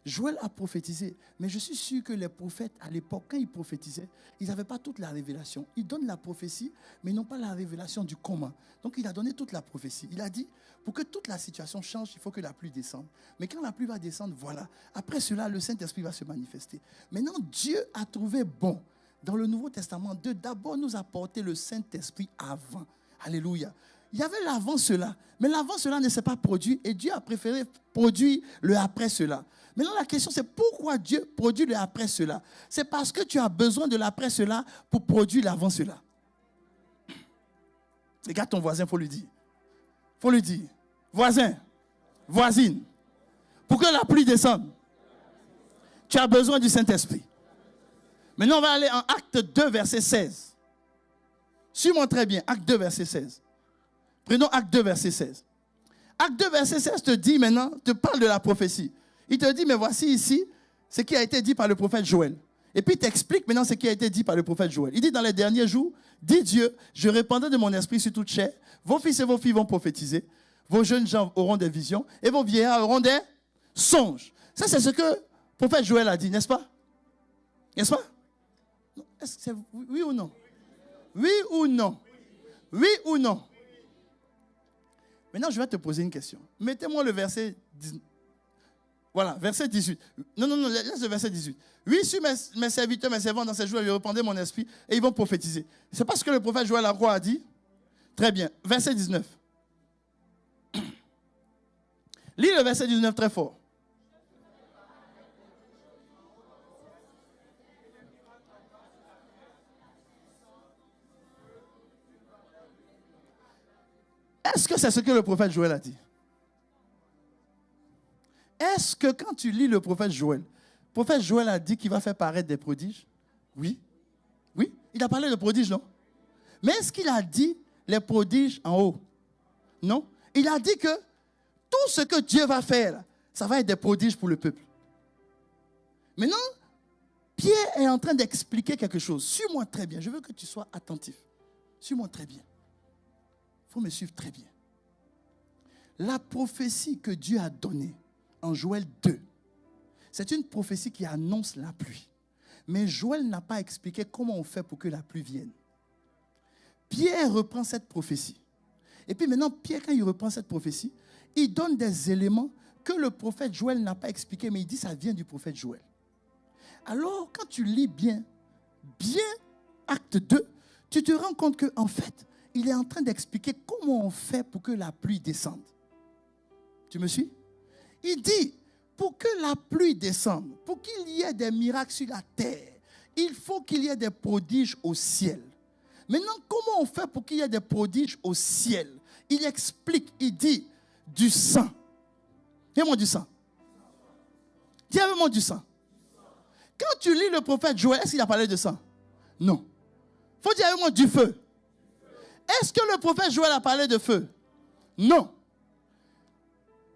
Joël a prophétisé, mais je suis sûr que les prophètes, à l'époque, quand ils prophétisaient, ils n'avaient pas toute la révélation. Ils donnent la prophétie, mais ils n'ont pas la révélation du comment. Donc, il a donné toute la prophétie. Il a dit, pour que toute la situation change, il faut que la pluie descende. Mais quand la pluie va descendre, voilà. Après cela, le Saint-Esprit va se manifester. Maintenant, Dieu a trouvé bon, dans le Nouveau Testament, de d'abord nous apporter le Saint-Esprit avant. Alléluia. Il y avait l'avant cela, mais l'avant cela ne s'est pas produit et Dieu a préféré produire le après cela. Maintenant la question c'est pourquoi Dieu produit le après cela? C'est parce que tu as besoin de l'après cela pour produire l'avant cela. Regarde ton voisin, il faut lui dire. Il faut lui dire, voisin, voisine, pour que la pluie descende, tu as besoin du Saint-Esprit. Maintenant on va aller en Acte 2 verset 16. Suis-moi très bien, Acte 2 verset 16. Prenons Acte 2, verset 16. Acte 2, verset 16 te dit maintenant, te parle de la prophétie. Il te dit, mais voici ici, ce qui a été dit par le prophète Joël. Et puis, il t'explique maintenant ce qui a été dit par le prophète Joël. Il dit, dans les derniers jours, dit Dieu, je répandrai de mon esprit sur toute chair. Vos fils et vos filles vont prophétiser. Vos jeunes gens auront des visions. Et vos vieillards auront des songes. Ça, c'est ce que le prophète Joël a dit, n'est-ce pas? N'est-ce pas? Est-ce que c'est oui ou non? Oui ou non? Oui ou non? Maintenant, je vais te poser une question. Mettez-moi le verset 19. Voilà, verset 18. Non, laisse le verset 18. Oui, sur mes serviteurs, mes servants, dans ces jours, je répandrai mon esprit et ils vont prophétiser. C'est pas ce que le prophète Joël a dit? Très bien. Verset 19. Lis le verset 19 très fort. Est-ce que c'est ce que le prophète Joël a dit? Est-ce que quand tu lis le prophète Joël a dit qu'il va faire paraître des prodiges? Oui. Oui, il a parlé de prodiges, non? Mais est-ce qu'il a dit les prodiges en haut? Non. Il a dit que tout ce que Dieu va faire, ça va être des prodiges pour le peuple. Maintenant, Pierre est en train d'expliquer quelque chose. Suis-moi très bien. Je veux que tu sois attentif. Suis-moi très bien. Il faut me suivre très bien. La prophétie que Dieu a donnée en Joël 2, c'est une prophétie qui annonce la pluie. Mais Joël n'a pas expliqué comment on fait pour que la pluie vienne. Pierre reprend cette prophétie. Et puis maintenant, Pierre, quand il reprend cette prophétie, il donne des éléments que le prophète Joël n'a pas expliqués, mais il dit que ça vient du prophète Joël. Alors, quand tu lis bien Acte 2, tu te rends compte qu'en fait, il est en train d'expliquer comment on fait pour que la pluie descende. Tu me suis? Il dit, pour que la pluie descende, pour qu'il y ait des miracles sur la terre, il faut qu'il y ait des prodiges au ciel. Maintenant, comment on fait pour qu'il y ait des prodiges au ciel? Il explique, il dit, du sang. Dis-moi du sang. Dis avec moi du sang. Quand tu lis le prophète Joël, est-ce qu'il a parlé de sang? Non. Il faut dire avec moi du feu. Est-ce que le prophète Joël a parlé de feu? Non.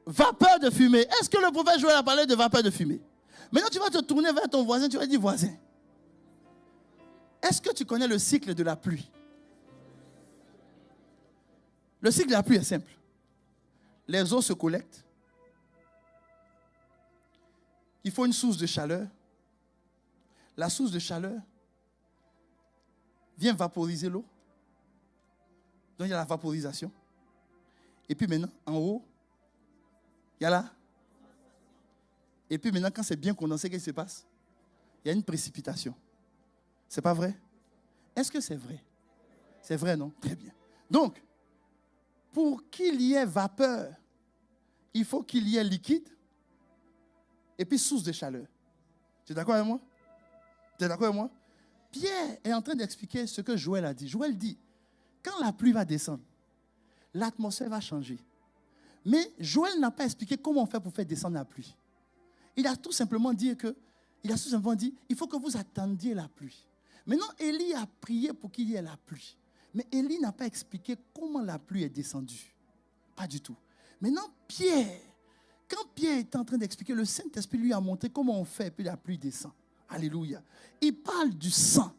Vapeur de fumée. Est-ce que le prophète Joël a parlé de vapeur de fumée? Maintenant, tu vas te tourner vers ton voisin, tu vas dire, voisin, est-ce que tu connais le cycle de la pluie? Le cycle de la pluie est simple. Les eaux se collectent. Il faut une source de chaleur. La source de chaleur vient vaporiser l'eau. Donc, il y a la vaporisation. Et puis maintenant, en haut, il y a là. Et puis maintenant, quand c'est bien condensé, qu'est-ce qui se passe? Il y a une précipitation. C'est pas vrai? Est-ce que c'est vrai? C'est vrai, non? Très bien. Donc, pour qu'il y ait vapeur, il faut qu'il y ait liquide et puis source de chaleur. Tu es d'accord avec moi? Tu es d'accord avec moi? Pierre est en train d'expliquer ce que Joël a dit. Joël dit, quand la pluie va descendre, l'atmosphère va changer. Mais Joël n'a pas expliqué comment on fait pour faire descendre la pluie. Il a tout simplement dit il faut que vous attendiez la pluie. Maintenant, Élie a prié pour qu'il y ait la pluie. Mais Élie n'a pas expliqué comment la pluie est descendue. Pas du tout. Maintenant, quand Pierre est en train d'expliquer, le Saint-Esprit lui a montré comment on fait et puis la pluie descend. Alléluia. Il parle du sang.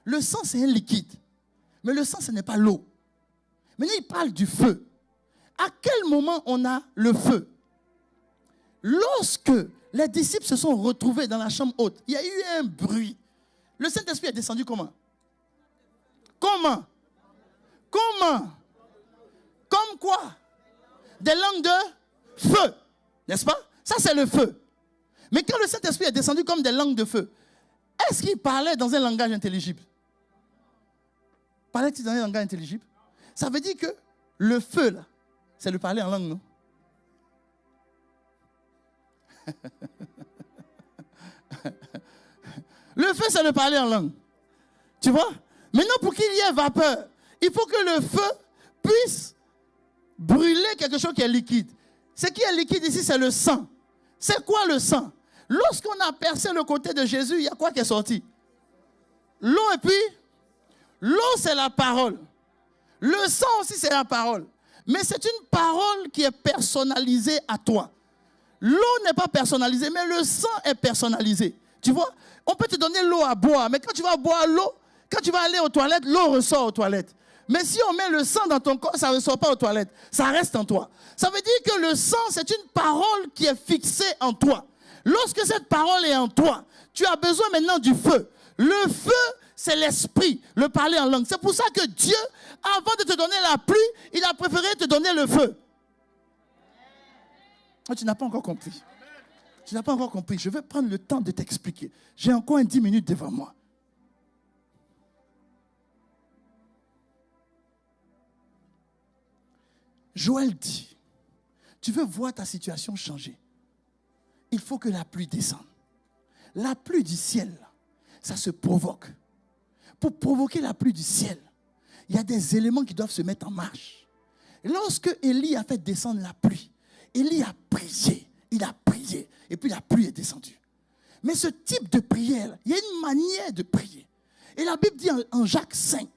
Le sang, c'est un liquide. Mais le sang, ce n'est pas l'eau. Maintenant, il parle du feu. À quel moment on a le feu? Lorsque les disciples se sont retrouvés dans la chambre haute, il y a eu un bruit. Le Saint-Esprit est descendu comment? Comment? Comme quoi? Des langues de feu. N'est-ce pas? Ça, c'est le feu. Mais quand le Saint-Esprit est descendu comme des langues de feu, est-ce qu'il parlait dans un langage intelligible? Parlait-il dans un langage intelligible? Ça veut dire que le feu, là, c'est le parler en langue, non? Le feu, c'est le parler en langue. Tu vois? Maintenant, pour qu'il y ait vapeur, il faut que le feu puisse brûler quelque chose qui est liquide. Ce qui est liquide ici, c'est le sang. C'est quoi le sang? Lorsqu'on a percé le côté de Jésus, il y a quoi qui est sorti? L'eau et puis, l'eau, c'est la parole. Le sang aussi, c'est la parole. Mais c'est une parole qui est personnalisée à toi. L'eau n'est pas personnalisée, mais le sang est personnalisé. Tu vois, on peut te donner l'eau à boire, mais quand tu vas boire l'eau, quand tu vas aller aux toilettes, l'eau ressort aux toilettes. Mais si on met le sang dans ton corps, ça ne ressort pas aux toilettes. Ça reste en toi. Ça veut dire que le sang, c'est une parole qui est fixée en toi. Lorsque cette parole est en toi, tu as besoin maintenant du feu. Le feu, c'est l'esprit, le parler en langue. C'est pour ça que Dieu, avant de te donner la pluie, il a préféré te donner le feu. Oh, tu n'as pas encore compris. Tu n'as pas encore compris. Je vais prendre le temps de t'expliquer. J'ai encore 10 minutes devant moi. Joël dit, tu veux voir ta situation changer. Il faut que la pluie descende. La pluie du ciel, ça se provoque. Pour provoquer la pluie du ciel, il y a des éléments qui doivent se mettre en marche. Et lorsque Élie a fait descendre la pluie, Élie a prié, il a prié, et puis la pluie est descendue. Mais ce type de prière, il y a une manière de prier. Et la Bible dit en Jacques 5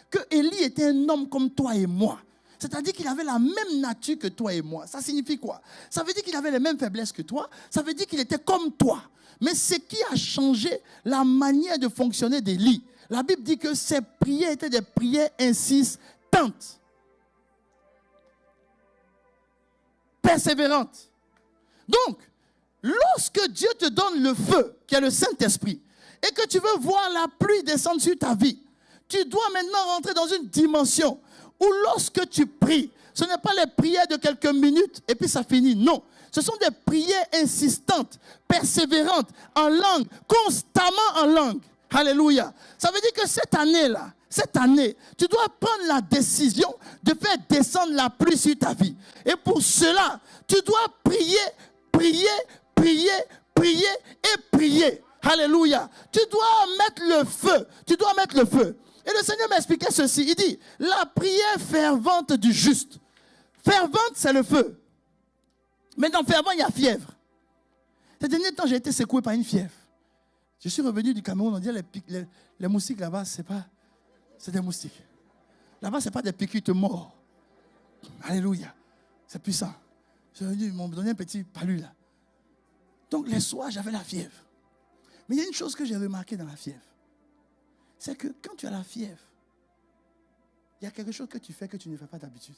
que Élie était un homme comme toi et moi. C'est-à-dire qu'il avait la même nature que toi et moi. Ça signifie quoi? Ça veut dire qu'il avait les mêmes faiblesses que toi. Ça veut dire qu'il était comme toi. Mais ce qui a changé la manière de fonctionner d'Élie, la Bible dit que ses prières étaient des prières insistantes, persévérantes. Donc, lorsque Dieu te donne le feu, qui est le Saint-Esprit, et que tu veux voir la pluie descendre sur ta vie, tu dois maintenant rentrer dans une dimension où lorsque tu pries, ce n'est pas les prières de quelques minutes et puis ça finit. Non, ce sont des prières insistantes, persévérantes, en langue, constamment en langue. Alléluia. Ça veut dire que cette année, tu dois prendre la décision de faire descendre la pluie sur ta vie. Et pour cela, tu dois prier, prier, prier, prier et prier. Alléluia. Tu dois mettre le feu. Tu dois mettre le feu. Et le Seigneur m'expliquait ceci. Il dit, la prière fervente du juste. Fervente, c'est le feu. Mais dans fervent, il y a fièvre. Ces derniers temps, j'ai été secoué par une fièvre. Je suis revenu du Cameroun, on dit les moustiques là-bas, c'est des moustiques. Là-bas, ce n'est pas des piqûres, te mords. Alléluia. C'est puissant. J'ai revenu, ils m'ont donné un petit palu là. Donc les soirs, j'avais la fièvre. Mais il y a une chose que j'ai remarqué dans la fièvre. C'est que quand tu as la fièvre, il y a quelque chose que tu fais que tu ne fais pas d'habitude.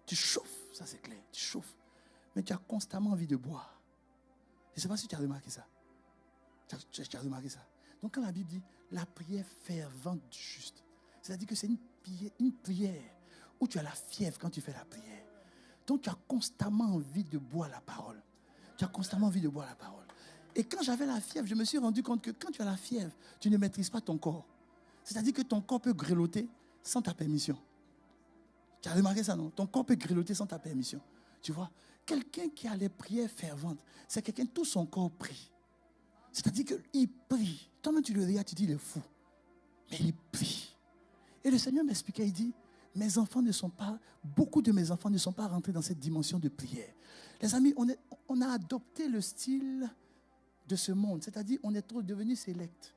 Tu chauffes, ça c'est clair, tu chauffes. Mais tu as constamment envie de boire. Je ne sais pas si tu as remarqué ça. Tu as remarqué ça. Donc quand la Bible dit la prière fervente du juste, c'est-à-dire que c'est une prière où tu as la fièvre quand tu fais la prière. Donc tu as constamment envie de boire la parole. Tu as constamment envie de boire la parole. Et quand j'avais la fièvre, je me suis rendu compte que quand tu as la fièvre, tu ne maîtrises pas ton corps. C'est-à-dire que ton corps peut grelotter sans ta permission. Tu as remarqué ça, non? Ton corps peut grelotter sans ta permission. Tu vois, quelqu'un qui a les prières ferventes, c'est quelqu'un, tout son corps prie. C'est-à-dire qu'il prie. Toi-même, tu le regardes, tu dis, il est fou. Mais il prie. Et le Seigneur m'expliquait, il dit, beaucoup de mes enfants ne sont pas rentrés dans cette dimension de prière. Les amis, on a adopté le style de ce monde. C'est-à-dire, on est trop devenu sélect.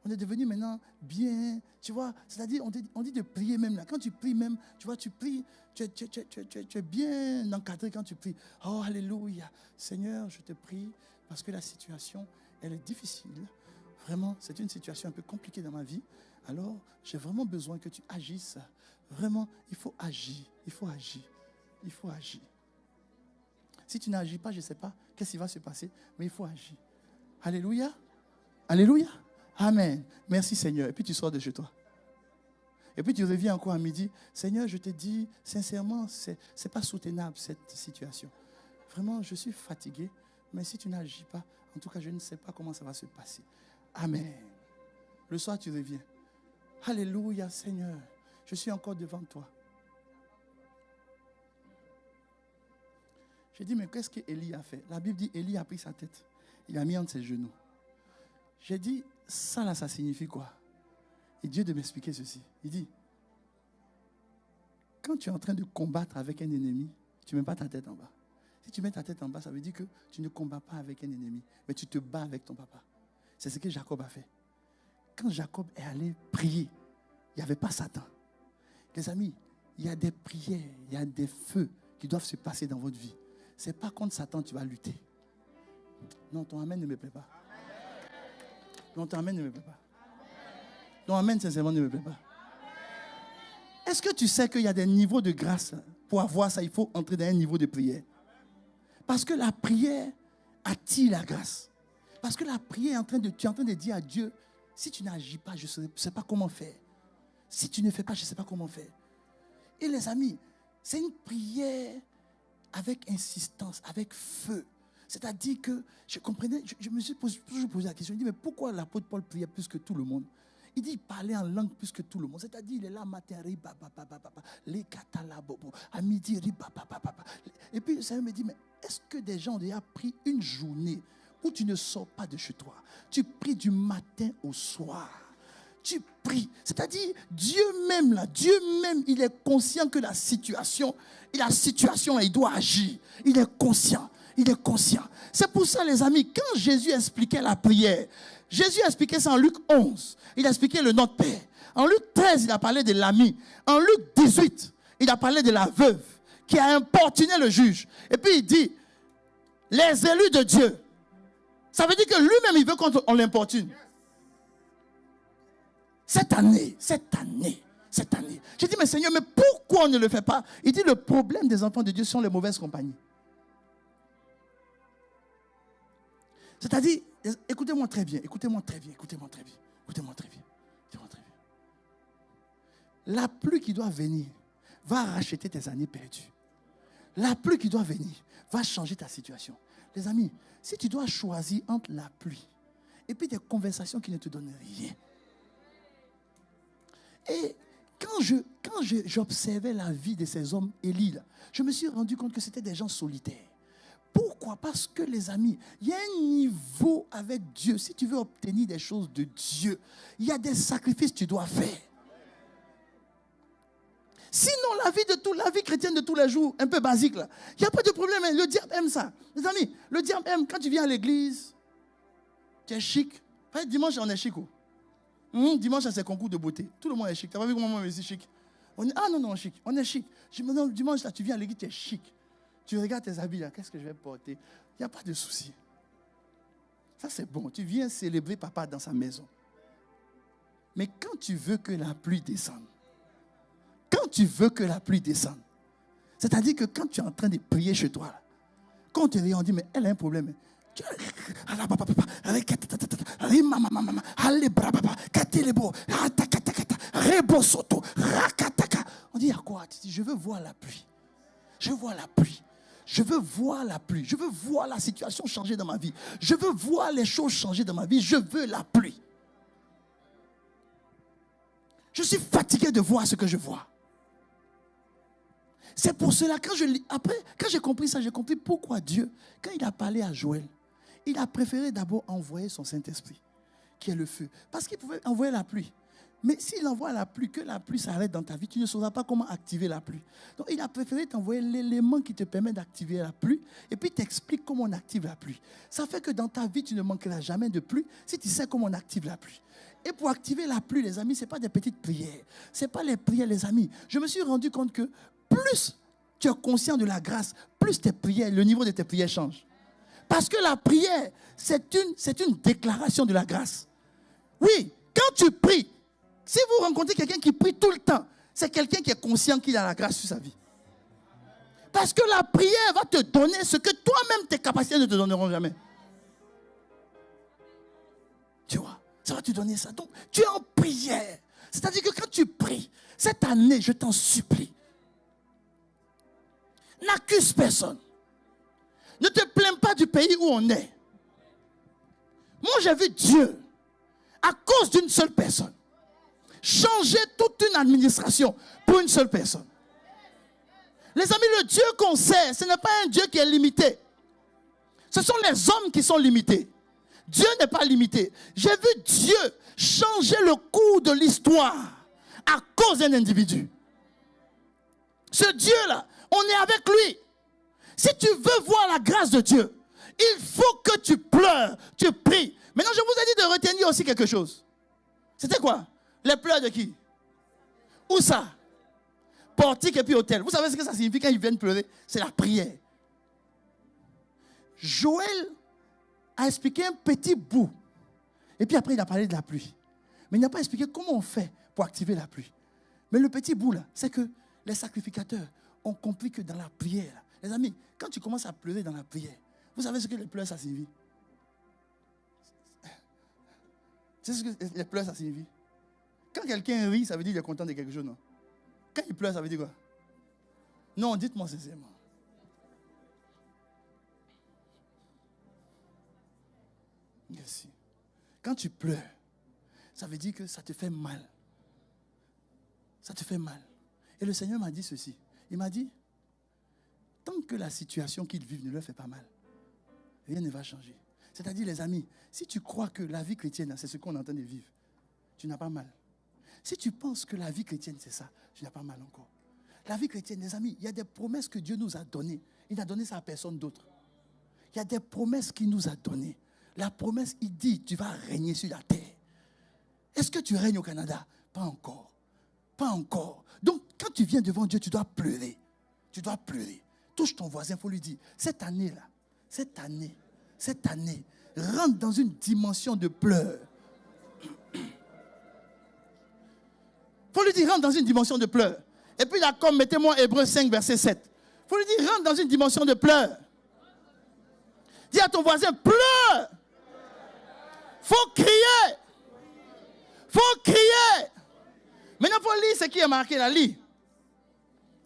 On est devenu maintenant bien, tu vois. C'est-à-dire, on dit de prier même là. Quand tu pries même, tu vois, tu pries, tu es bien encadré quand tu pries. Oh, alléluia. Seigneur, je te prie parce que la situation, elle est difficile. Vraiment, c'est une situation un peu compliquée dans ma vie. Alors, j'ai vraiment besoin que tu agisses. Vraiment, il faut agir. Il faut agir. Il faut agir. Si tu n'agis pas, je ne sais pas qu'est-ce qui va se passer, mais il faut agir. Alléluia. Alléluia. Amen. Merci Seigneur. Et puis tu sors de chez toi. Et puis tu reviens encore à midi. Seigneur, je te dis, sincèrement, c'est pas soutenable cette situation. Vraiment, je suis fatigué. Mais si tu n'agis pas, en tout cas, je ne sais pas comment ça va se passer. Amen. Le soir, tu reviens. Alléluia, Seigneur. Je suis encore devant toi. J'ai dit, mais qu'est-ce qu'Élie a fait? La Bible dit, Élie a pris sa tête. Il a mis entre ses genoux. J'ai dit, ça là, ça signifie quoi? Et Dieu de m'expliquer ceci. Il dit, quand tu es en train de combattre avec un ennemi, tu ne mets pas ta tête en bas. Si tu mets ta tête en bas, ça veut dire que tu ne combats pas avec un ennemi, mais tu te bats avec ton papa. C'est ce que Jacob a fait. Quand Jacob est allé prier, il n'y avait pas Satan. Les amis, il y a des prières, il y a des feux qui doivent se passer dans votre vie. c'est pas contre Satan que tu vas lutter. Non, ton amen ne me plaît pas. Non, ton amen ne me plaît pas. Ton amen, sincèrement, ne me plaît pas. Est-ce que tu sais qu'il y a des niveaux de grâce? Pour avoir ça, il faut entrer dans un niveau de prière. Parce que la prière attire la grâce. Parce que la prière, tu es en train de dire à Dieu, si tu n'agis pas, je ne sais pas comment faire. Si tu ne fais pas, je ne sais pas comment faire. Et les amis, c'est une prière avec insistance, avec feu. C'est-à-dire que je comprenais, je me suis toujours posé la question, je me dis, mais pourquoi l'apôtre Paul priait plus que tout le monde? Il dit, il parlait en langue plus que tout le monde. C'est-à-dire, il est là, matin, les catalabobo, à midi, et puis, ça me dit, mais est-ce que des gens ont déjà pris une journée où tu ne sors pas de chez toi? Tu pries du matin au soir. Tu pries. C'est-à-dire, Dieu même, il est conscient que la situation, il doit agir. Il est conscient. C'est pour ça, les amis, quand Jésus expliquait la prière, Jésus expliquait ça en Luc 11. Il a expliqué le Notre Père. En Luc 13, il a parlé de l'ami. En Luc 18, il a parlé de la veuve qui a importuné le juge. Et puis il dit, les élus de Dieu. Ça veut dire que lui-même, il veut qu'on l'importune. Cette année. J'ai dit, mais Seigneur, mais pourquoi on ne le fait pas? Il dit, le problème des enfants de Dieu sont les mauvaises compagnies. C'est-à-dire, écoutez-moi très bien. La pluie qui doit venir va racheter tes années perdues. La pluie qui doit venir va changer ta situation. Les amis, si tu dois choisir entre la pluie et puis des conversations qui ne te donnent rien. Et quand j'observais la vie de ces hommes Élie, je me suis rendu compte que c'était des gens solitaires. Pourquoi? Parce que les amis, il y a un niveau avec Dieu. Si tu veux obtenir des choses de Dieu, il y a des sacrifices que tu dois faire. Sinon, la vie chrétienne de tous les jours, un peu basique, là, il n'y a pas de problème. Le diable aime ça. Les amis, le diable aime quand tu viens à l'église, tu es chic. Enfin, dimanche, on est chic. Dimanche, c'est concours de beauté. Tout le monde est chic. Tu n'as pas vu comment on est si chic? Non, chic. On est chic. Dimanche, là, tu viens à l'église, tu es chic. Tu regardes tes habits, là, qu'est-ce que je vais porter? Il n'y a pas de souci. Ça, c'est bon. Tu viens célébrer papa dans sa maison. Mais quand tu veux que la pluie descende, c'est-à-dire que quand tu es en train de prier chez toi, là, quand on te regarde, on dit, mais elle a un problème. On dit, il y a quoi? Tu dis, je veux voir la pluie. Je veux voir la pluie. Je veux voir la situation changer dans ma vie. Je veux voir les choses changer dans ma vie. Je veux la pluie. Je suis fatigué de voir ce que je vois. C'est pour cela, quand j'ai compris ça, j'ai compris pourquoi Dieu, quand il a parlé à Joël, il a préféré d'abord envoyer son Saint-Esprit, qui est le feu. Parce qu'il pouvait envoyer la pluie. Mais s'il envoie la pluie, que la pluie s'arrête dans ta vie, tu ne sauras pas comment activer la pluie. Donc il a préféré t'envoyer l'élément qui te permet d'activer la pluie et puis t'explique comment on active la pluie. Ça fait que dans ta vie, tu ne manqueras jamais de pluie si tu sais comment on active la pluie. Et pour activer la pluie, les amis, ce n'est pas des petites prières. Ce n'est pas les prières, les amis. Je me suis rendu compte que plus tu es conscient de la grâce, plus tes prières, le niveau de tes prières change. Parce que la prière, c'est une déclaration de la grâce. Oui, quand tu pries, si vous rencontrez quelqu'un qui prie tout le temps, c'est quelqu'un qui est conscient qu'il a la grâce sur sa vie. Parce que la prière va te donner ce que toi-même tes capacités ne te donneront jamais. Tu vois, ça va te donner ça. Donc, tu es en prière. C'est-à-dire que quand tu pries, cette année, je t'en supplie, n'accuse personne. Ne te plains pas du pays où on est. Moi, j'ai vu Dieu, à cause d'une seule personne, changer toute une administration pour une seule personne. Les amis, le Dieu qu'on sait, ce n'est pas un Dieu qui est limité. Ce sont les hommes qui sont limités. Dieu n'est pas limité. J'ai vu Dieu changer le cours de l'histoire à cause d'un individu. Ce Dieu-là, on est avec lui. Si tu veux voir la grâce de Dieu, il faut que tu pleures, tu pries. Maintenant, je vous ai dit de retenir aussi quelque chose. C'était quoi? Les pleurs de qui? Où ça? Portique et puis hôtel. Vous savez ce que ça signifie quand ils viennent pleurer? C'est la prière. Joël a expliqué un petit bout. Et puis après, il a parlé de la pluie. Mais il n'a pas expliqué comment on fait pour activer la pluie. Mais le petit bout, là, c'est que les sacrificateurs ont compris que dans la prière, les amis, quand tu commences à pleurer dans la prière, vous savez ce que les pleurs, ça signifie? C'est ce que les pleurs, ça signifie? Quand quelqu'un rit, ça veut dire qu'il est content de quelque chose, non? Quand il pleure, ça veut dire quoi? Non, dites-moi sincèrement. Merci. Quand tu pleures, ça veut dire que ça te fait mal. Ça te fait mal. Et le Seigneur m'a dit ceci. Il m'a dit, tant que la situation qu'ils vivent ne leur fait pas mal, rien ne va changer. C'est-à-dire, les amis, si tu crois que la vie chrétienne, c'est ce qu'on est en train de vivre, tu n'as pas mal. Si tu penses que la vie chrétienne, c'est ça, tu n'as pas mal encore. La vie chrétienne, les amis, il y a des promesses que Dieu nous a données. Il n'a donné ça à personne d'autre. Il y a des promesses qu'il nous a données. La promesse, il dit, tu vas régner sur la terre. Est-ce que tu règnes au Canada? Pas encore. Pas encore. Donc, quand tu viens devant Dieu, tu dois pleurer. Tu dois pleurer. Touche ton voisin, il faut lui dire, cette année-là, cette année, rentre dans une dimension de pleurs. Il faut lui dire, rentre dans une dimension de pleurs. Et puis là, comme mettez-moi Hébreux 5, verset 7. Il faut lui dire, rentre dans une dimension de pleurs. Dis à ton voisin, pleure. Faut crier. Faut crier. Maintenant, il faut lire ce qui est marqué là. Lis.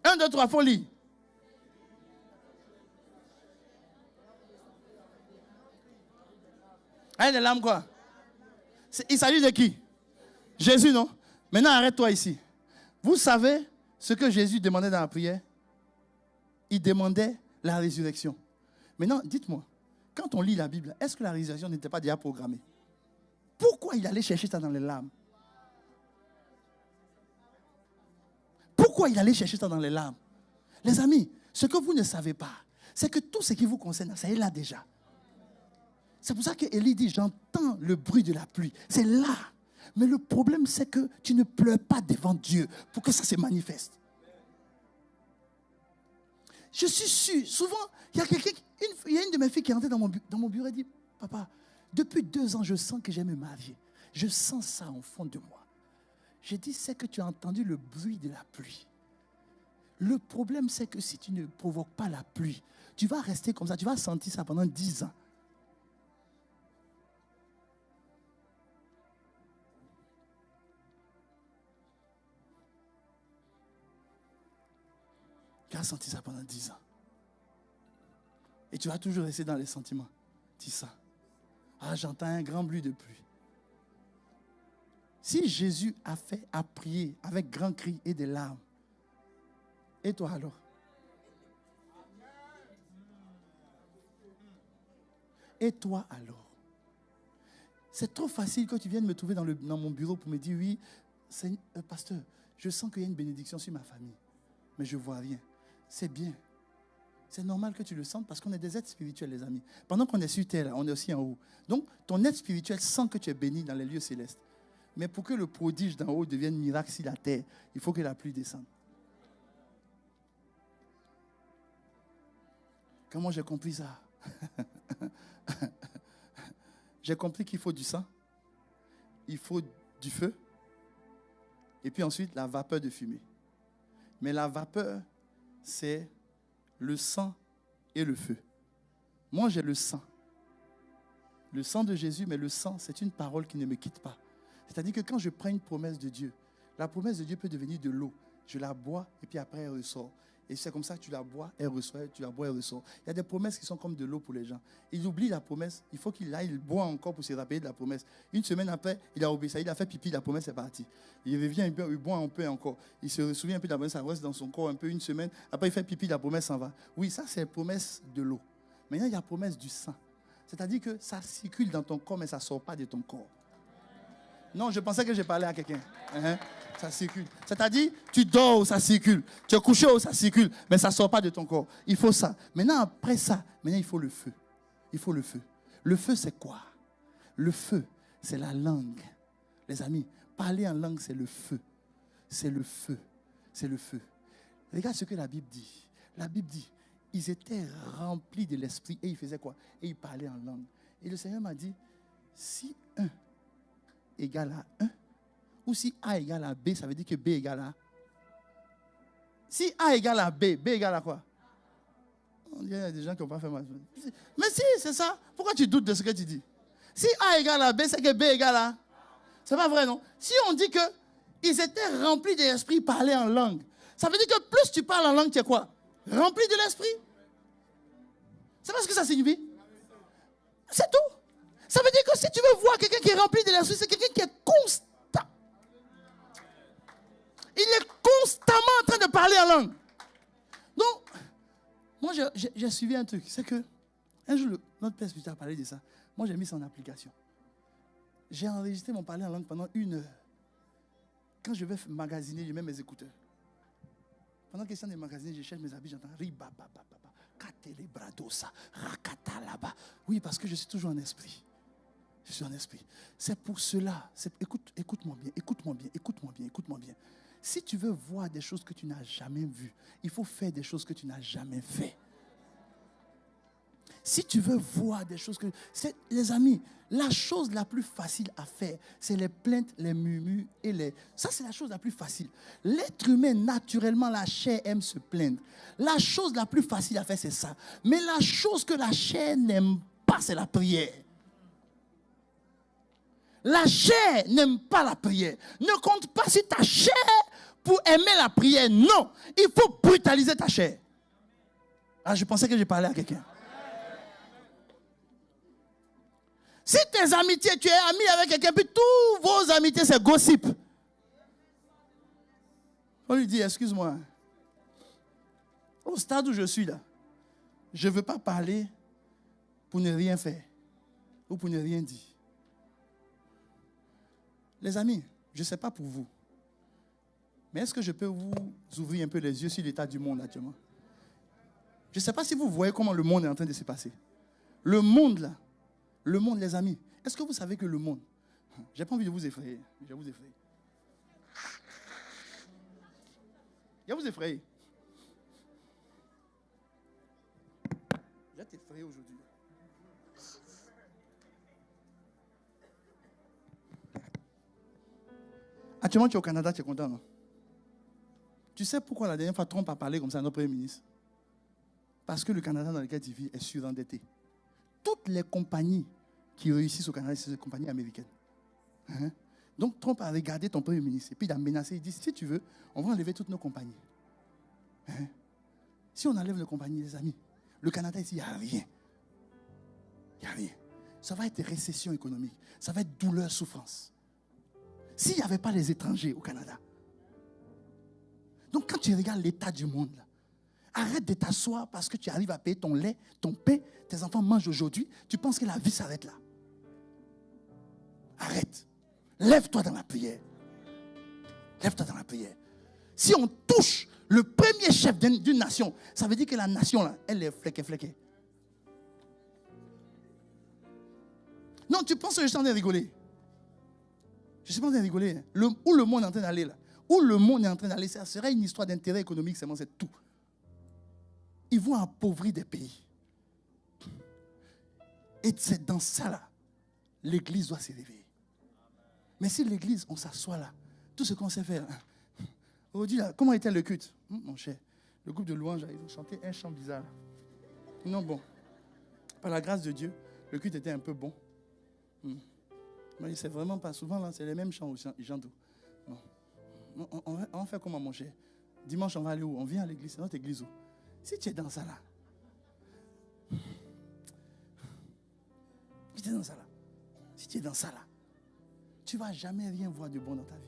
1, 2, 3, il faut lire. Hein, les larmes quoi? Il s'agit de qui? Jésus, non? Maintenant, arrête-toi ici. Vous savez ce que Jésus demandait dans la prière? Il demandait la résurrection. Maintenant, dites-moi, quand on lit la Bible, est-ce que la résurrection n'était pas déjà programmée? Pourquoi il allait chercher ça dans les larmes? Pourquoi il allait chercher ça dans les larmes? Les amis, ce que vous ne savez pas, c'est que tout ce qui vous concerne, ça est là déjà. C'est pour ça qu'Élie dit, j'entends le bruit de la pluie. C'est là. Mais le problème, c'est que tu ne pleures pas devant Dieu pour que ça se manifeste. Je suis sûr, souvent, il y a une de mes filles qui est entrée dans mon bureau et dit, papa, depuis 2 ans, je sens que j'aime me marier. Je sens ça au fond de moi. J'ai dit, c'est que tu as entendu le bruit de la pluie. Le problème, c'est que si tu ne provoques pas la pluie, tu vas rester comme ça, tu vas sentir ça pendant 10 ans. Tu as senti ça pendant 10 ans. Et tu vas toujours rester dans les sentiments. Dis ça. Ah, j'entends un grand bruit de pluie. Si Jésus a prié avec grand cri et des larmes, et toi alors? Et toi alors? C'est trop facile que tu viennes me trouver dans mon bureau pour me dire, oui, pasteur, je sens qu'il y a une bénédiction sur ma famille, mais je ne vois rien. C'est bien. C'est normal que tu le sentes parce qu'on est des êtres spirituels, les amis. Pendant qu'on est sur terre, on est aussi en haut. Donc, ton être spirituel sent que tu es béni dans les lieux célestes. Mais pour que le prodige d'en haut devienne miracle sur la terre, il faut que la pluie descende. Comment j'ai compris ça? J'ai compris qu'il faut du sang, il faut du feu, et puis ensuite la vapeur de fumée. Mais la vapeur, c'est le sang et le feu. Moi, j'ai le sang de Jésus, mais le sang, c'est une parole qui ne me quitte pas. C'est-à-dire que quand je prends une promesse de Dieu, la promesse de Dieu peut devenir de l'eau. Je la bois et puis après elle ressort. Et c'est comme ça que tu la bois, elle ressort, tu la bois, elle ressort. Il y a des promesses qui sont comme de l'eau pour les gens. Il oublie la promesse, il faut qu'il aille, il boit encore pour se rappeler de la promesse. Une semaine après, il a obéi, il a fait pipi, la promesse est partie. Il revient un peu, il boit un peu encore. Il se souvient un peu de la promesse, ça reste dans son corps un peu une semaine. Après, il fait pipi, la promesse s'en va. Oui, ça c'est la promesse de l'eau. Maintenant, il y a la promesse du sang. C'est-à-dire que ça circule dans ton corps, mais ça ne sort pas de ton corps. Non, je pensais que j'ai parlé à quelqu'un. Ça circule. C'est-à-dire, tu dors, ça circule. Tu es couché, ça circule. Mais ça ne sort pas de ton corps. Il faut ça. Maintenant, après ça, il faut le feu. Il faut le feu. Le feu, c'est quoi? Le feu, c'est la langue. Les amis, parler en langue, c'est le feu. C'est le feu. C'est le feu. Regarde ce que la Bible dit. La Bible dit, ils étaient remplis de l'esprit et ils faisaient quoi? Et ils parlaient en langue. Et le Seigneur m'a dit, si 1 égale à 1, ou si A égale à B, ça veut dire que B égale à A. Si A égale à B, B égale à quoi? Il y a des gens qui n'ont pas fait mal. Mais si, c'est ça. Pourquoi tu doutes de ce que tu dis? Si A égale à B, c'est que B égale à A. C'est pas vrai, non? Si on dit qu'ils étaient remplis de l'esprit, ils parlaient en langue, ça veut dire que plus tu parles en langue, tu es quoi? Rempli de l'esprit. C'est pas ce que ça signifie? C'est tout. Ça veut dire que si tu veux voir quelqu'un qui est rempli de l'esprit, c'est quelqu'un qui est constant. Il est constamment en train de parler en langue. Donc, moi, j'ai suivi un truc. C'est que, un jour, notre père spirituel a parlé de ça. Moi, j'ai mis ça en application. J'ai enregistré mon parler en langue pendant 1 heure. Quand je vais magasiner, je mets mes écouteurs. Pendant que je suis dans les magasins, je cherche mes habits, j'entends ribabababa, katelebradosa, rakata là-bas. Oui, parce que je suis toujours en esprit. Je suis en esprit. C'est pour cela. Écoute-moi bien, écoute-moi bien, écoute-moi bien, écoute-moi bien. Si tu veux voir des choses que tu n'as jamais vues, il faut faire des choses que tu n'as jamais fait. Si tu veux voir des choses que... Les amis, la chose la plus facile à faire, c'est les plaintes, les murmures et les... Ça, c'est la chose la plus facile. L'être humain, naturellement, la chair aime se plaindre. La chose la plus facile à faire, c'est ça. Mais la chose que la chair n'aime pas, c'est la prière. La chair n'aime pas la prière. Ne compte pas sur ta chair pour aimer la prière. Non, il faut brutaliser ta chair. Ah, je pensais que je parlais à quelqu'un. Si tes amitiés, tu es ami avec quelqu'un, puis tous vos amitiés, c'est gossip. On lui dit, excuse-moi. Au stade où je suis là, je ne veux pas parler pour ne rien faire ou pour ne rien dire. Les amis, je ne sais pas pour vous, mais est-ce que je peux vous ouvrir un peu les yeux sur l'état du monde actuellement? Je ne sais pas si vous voyez comment le monde est en train de se passer. Le monde là, le monde, les amis, est-ce que vous savez que le monde... Je n'ai pas envie de vous effrayer. Je vais vous effrayer. Je vais vous effrayer. Je vais t'effrayer aujourd'hui. Actuellement, tu es au Canada, tu es content, non? Tu sais pourquoi la dernière fois Trump a parlé comme ça à notre Premier ministre? Parce que le Canada dans lequel tu vis est surendetté. Toutes les compagnies qui réussissent au Canada, c'est des compagnies américaines. Hein? Donc Trump a regardé ton Premier ministre et puis il a menacé. Il dit, si tu veux, on va enlever toutes nos compagnies. Hein? Si on enlève nos compagnies, les amis, le Canada ici, il n'y a rien. Il n'y a rien. Ça va être récession économique. Ça va être douleur, souffrance. S'il n'y avait pas les étrangers au Canada. Donc quand tu regardes l'état du monde, là, arrête de t'asseoir parce que tu arrives à payer ton lait, ton pain, tes enfants mangent aujourd'hui. Tu penses que la vie s'arrête là. Arrête. Lève-toi dans la prière. Lève-toi dans la prière. Si on touche le premier chef d'une nation, ça veut dire que la nation, là, elle est fléquée. Non, tu penses que je suis en train de rigoler. Je ne suis pas en train de rigoler. Hein. Où le monde est en train d'aller là. Où le monde est en train d'aller, ça serait une histoire d'intérêt économique, c'est tout. Ils vont appauvrir des pays. Et c'est dans ça là, l'église doit se réveiller. Mais si l'église, on s'assoit là, tout ce qu'on sait faire, là, aujourd'hui là, comment était le culte? Mon cher, le groupe de louanges, ils ont chanté un chant bizarre. Non, bon. Par la grâce de Dieu, le culte était un peu bon. Mais c'est vraiment pas souvent là, c'est les mêmes chants aussi, ils chantent. Bon. On va faire comment, mon cher? Dimanche, on va aller où? On vient à l'église, c'est notre église où? Si tu es dans ça là, si tu es dans ça là, tu ne vas jamais rien voir de bon dans ta vie.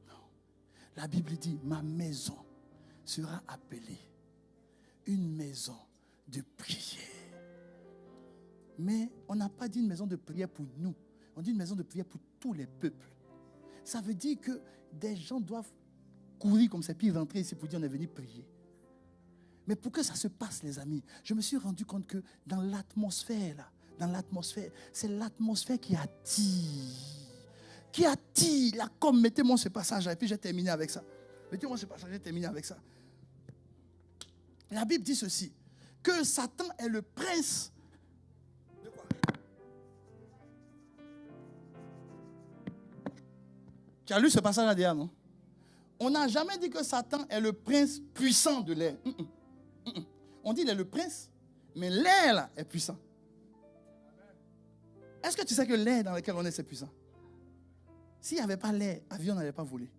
Non. La Bible dit, ma maison sera appelée une maison de prière. Mais on n'a pas dit une maison de prière pour nous. On dit une maison de prière pour tous les peuples. Ça veut dire que des gens doivent courir comme ça, puis rentrer ici pour dire on est venu prier. Mais pour que ça se passe, les amis, je me suis rendu compte que dans l'atmosphère, c'est l'atmosphère qui attire. Là, comme mettez-moi ce passage, et puis j'ai terminé avec ça. La Bible dit ceci, que Satan est le prince. De quoi? Tu as lu ce passage-là derrière, non? On n'a jamais dit que Satan est le prince puissant de l'air. On dit qu'il est le prince, mais l'air là est puissant. Est-ce que tu sais que l'air dans lequel on est, c'est puissant? S'il n'y avait pas l'air, l'avion n'allait pas voler.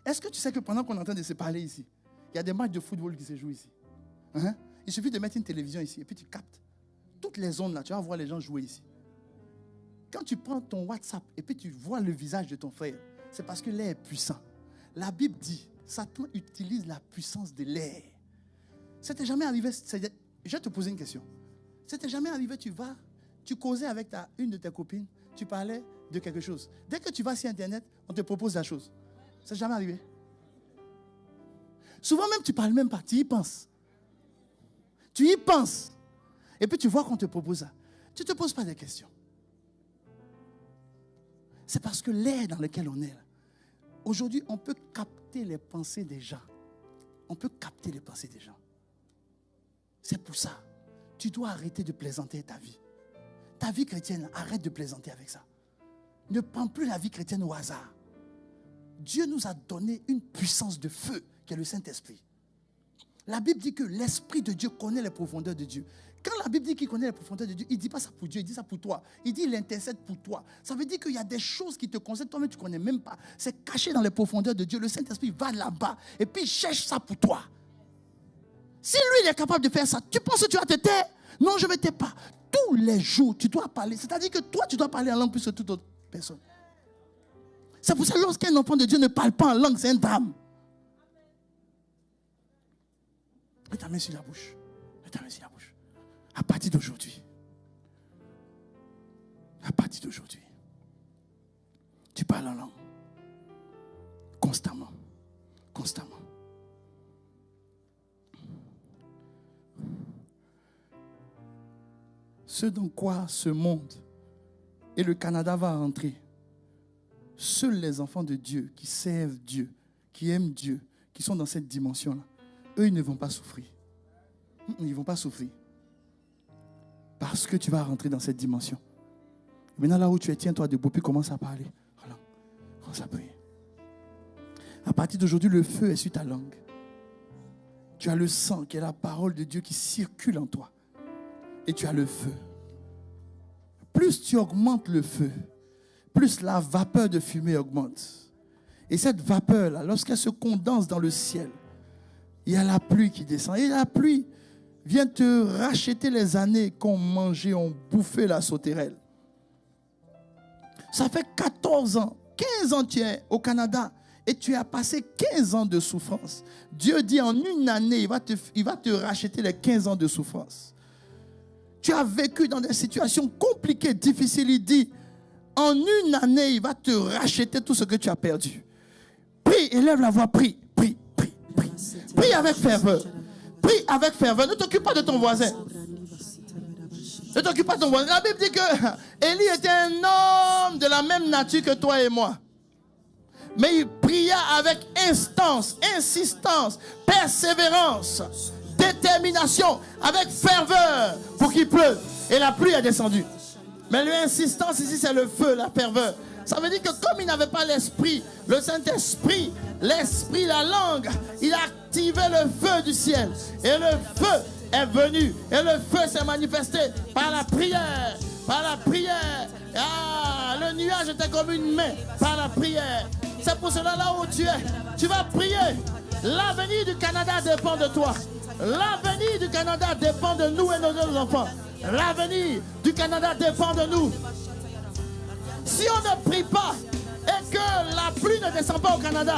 Est-ce que tu sais que pendant qu'on est en train de se parler ici, il y a des matchs de football qui se jouent ici? Il suffit de mettre une télévision ici et puis tu captes. Toutes les zones là, tu vas voir les gens jouer ici. Quand tu prends ton WhatsApp et puis tu vois le visage de ton frère, c'est parce que l'air est puissant. La Bible dit, Satan utilise la puissance de l'air. Ça t'est jamais arrivé? Je vais te poser une question. Ça t'est jamais arrivé, tu causais avec une de tes copines, tu parlais de quelque chose. Dès que tu vas sur Internet, on te propose la chose. Ça t'est jamais arrivé? Souvent même, tu ne parles même pas, tu y penses. Tu y penses. Et puis tu vois qu'on te propose ça. Tu ne te poses pas des questions. C'est parce que l'air dans lequel on est là, aujourd'hui, on peut capter les pensées des gens. On peut capter les pensées des gens. C'est pour ça, tu dois arrêter de plaisanter ta vie. Ta vie chrétienne, arrête de plaisanter avec ça. Ne prends plus la vie chrétienne au hasard. Dieu nous a donné une puissance de feu qui est le Saint-Esprit. La Bible dit que l'Esprit de Dieu connaît les profondeurs de Dieu. Quand la Bible dit qu'il connaît les profondeurs de Dieu, il ne dit pas ça pour Dieu, il dit ça pour toi. Il dit qu'il intercède pour toi. Ça veut dire qu'il y a des choses qui te concernent, toi-même tu ne connais même pas. C'est caché dans les profondeurs de Dieu. Le Saint-Esprit va là-bas et puis il cherche ça pour toi. Si lui il est capable de faire ça, tu penses que tu vas te taire? Non, je ne me tais pas. Tous les jours, tu dois parler. C'est-à-dire que toi, tu dois parler en langue plus que toute autre personne. C'est pour ça que lorsqu'un enfant de Dieu ne parle pas en langue, c'est un drame. Mets ta main sur la bouche. Mets ta main sur la bouche. À partir d'aujourd'hui. À partir d'aujourd'hui. Tu parles en langue. Constamment. Constamment. Ce dans quoi ce monde et le Canada va entrer, seuls les enfants de Dieu qui servent Dieu, qui aiment Dieu, qui sont dans cette dimension-là, eux, ils ne vont pas souffrir. Ils ne vont pas souffrir. Parce que tu vas rentrer dans cette dimension. Maintenant, là où tu es, tiens-toi debout, puis commence à parler. Voilà. Commence à prier. À partir d'aujourd'hui, le feu est sur ta langue. Tu as le sang, qui est la parole de Dieu qui circule en toi. Et tu as le feu. Plus tu augmentes le feu, plus la vapeur de fumée augmente. Et cette vapeur-là, lorsqu'elle se condense dans le ciel, il y a la pluie qui descend. Et la pluie vient te racheter les années qu'on mangeait, on bouffait la sauterelle. Ça fait 14 ans, 15 ans tu es au Canada et tu as passé 15 ans de souffrance. Dieu dit en une année, il va te racheter les 15 ans de souffrance. Tu as vécu dans des situations compliquées, difficiles. Il dit, en une année, il va te racheter tout ce que tu as perdu. Prie, élève la voix, prie, prie, prie, prie. Prie avec ferveur. Prie avec ferveur. Ne t'occupe pas de ton voisin. Ne t'occupe pas de ton voisin. La Bible dit que Élie était un homme de la même nature que toi et moi. Mais il pria avec instance, insistance, persévérance, détermination, avec ferveur pour qu'il pleuve. Et la pluie est descendue. Mais l'insistance ici, c'est le feu, la ferveur. Ça veut dire que comme il n'avait pas l'esprit, le Saint-Esprit, l'esprit, la langue, il a activé le feu du ciel. Et le feu est venu. Et le feu s'est manifesté par la prière. Par la prière. Ah, le nuage était comme une main par la prière. C'est pour cela là où tu es, tu vas prier. L'avenir du Canada dépend de toi. L'avenir du Canada dépend de nous et de nos enfants. L'avenir du Canada dépend de nous. Si on ne prie pas et que la pluie ne descend pas au Canada,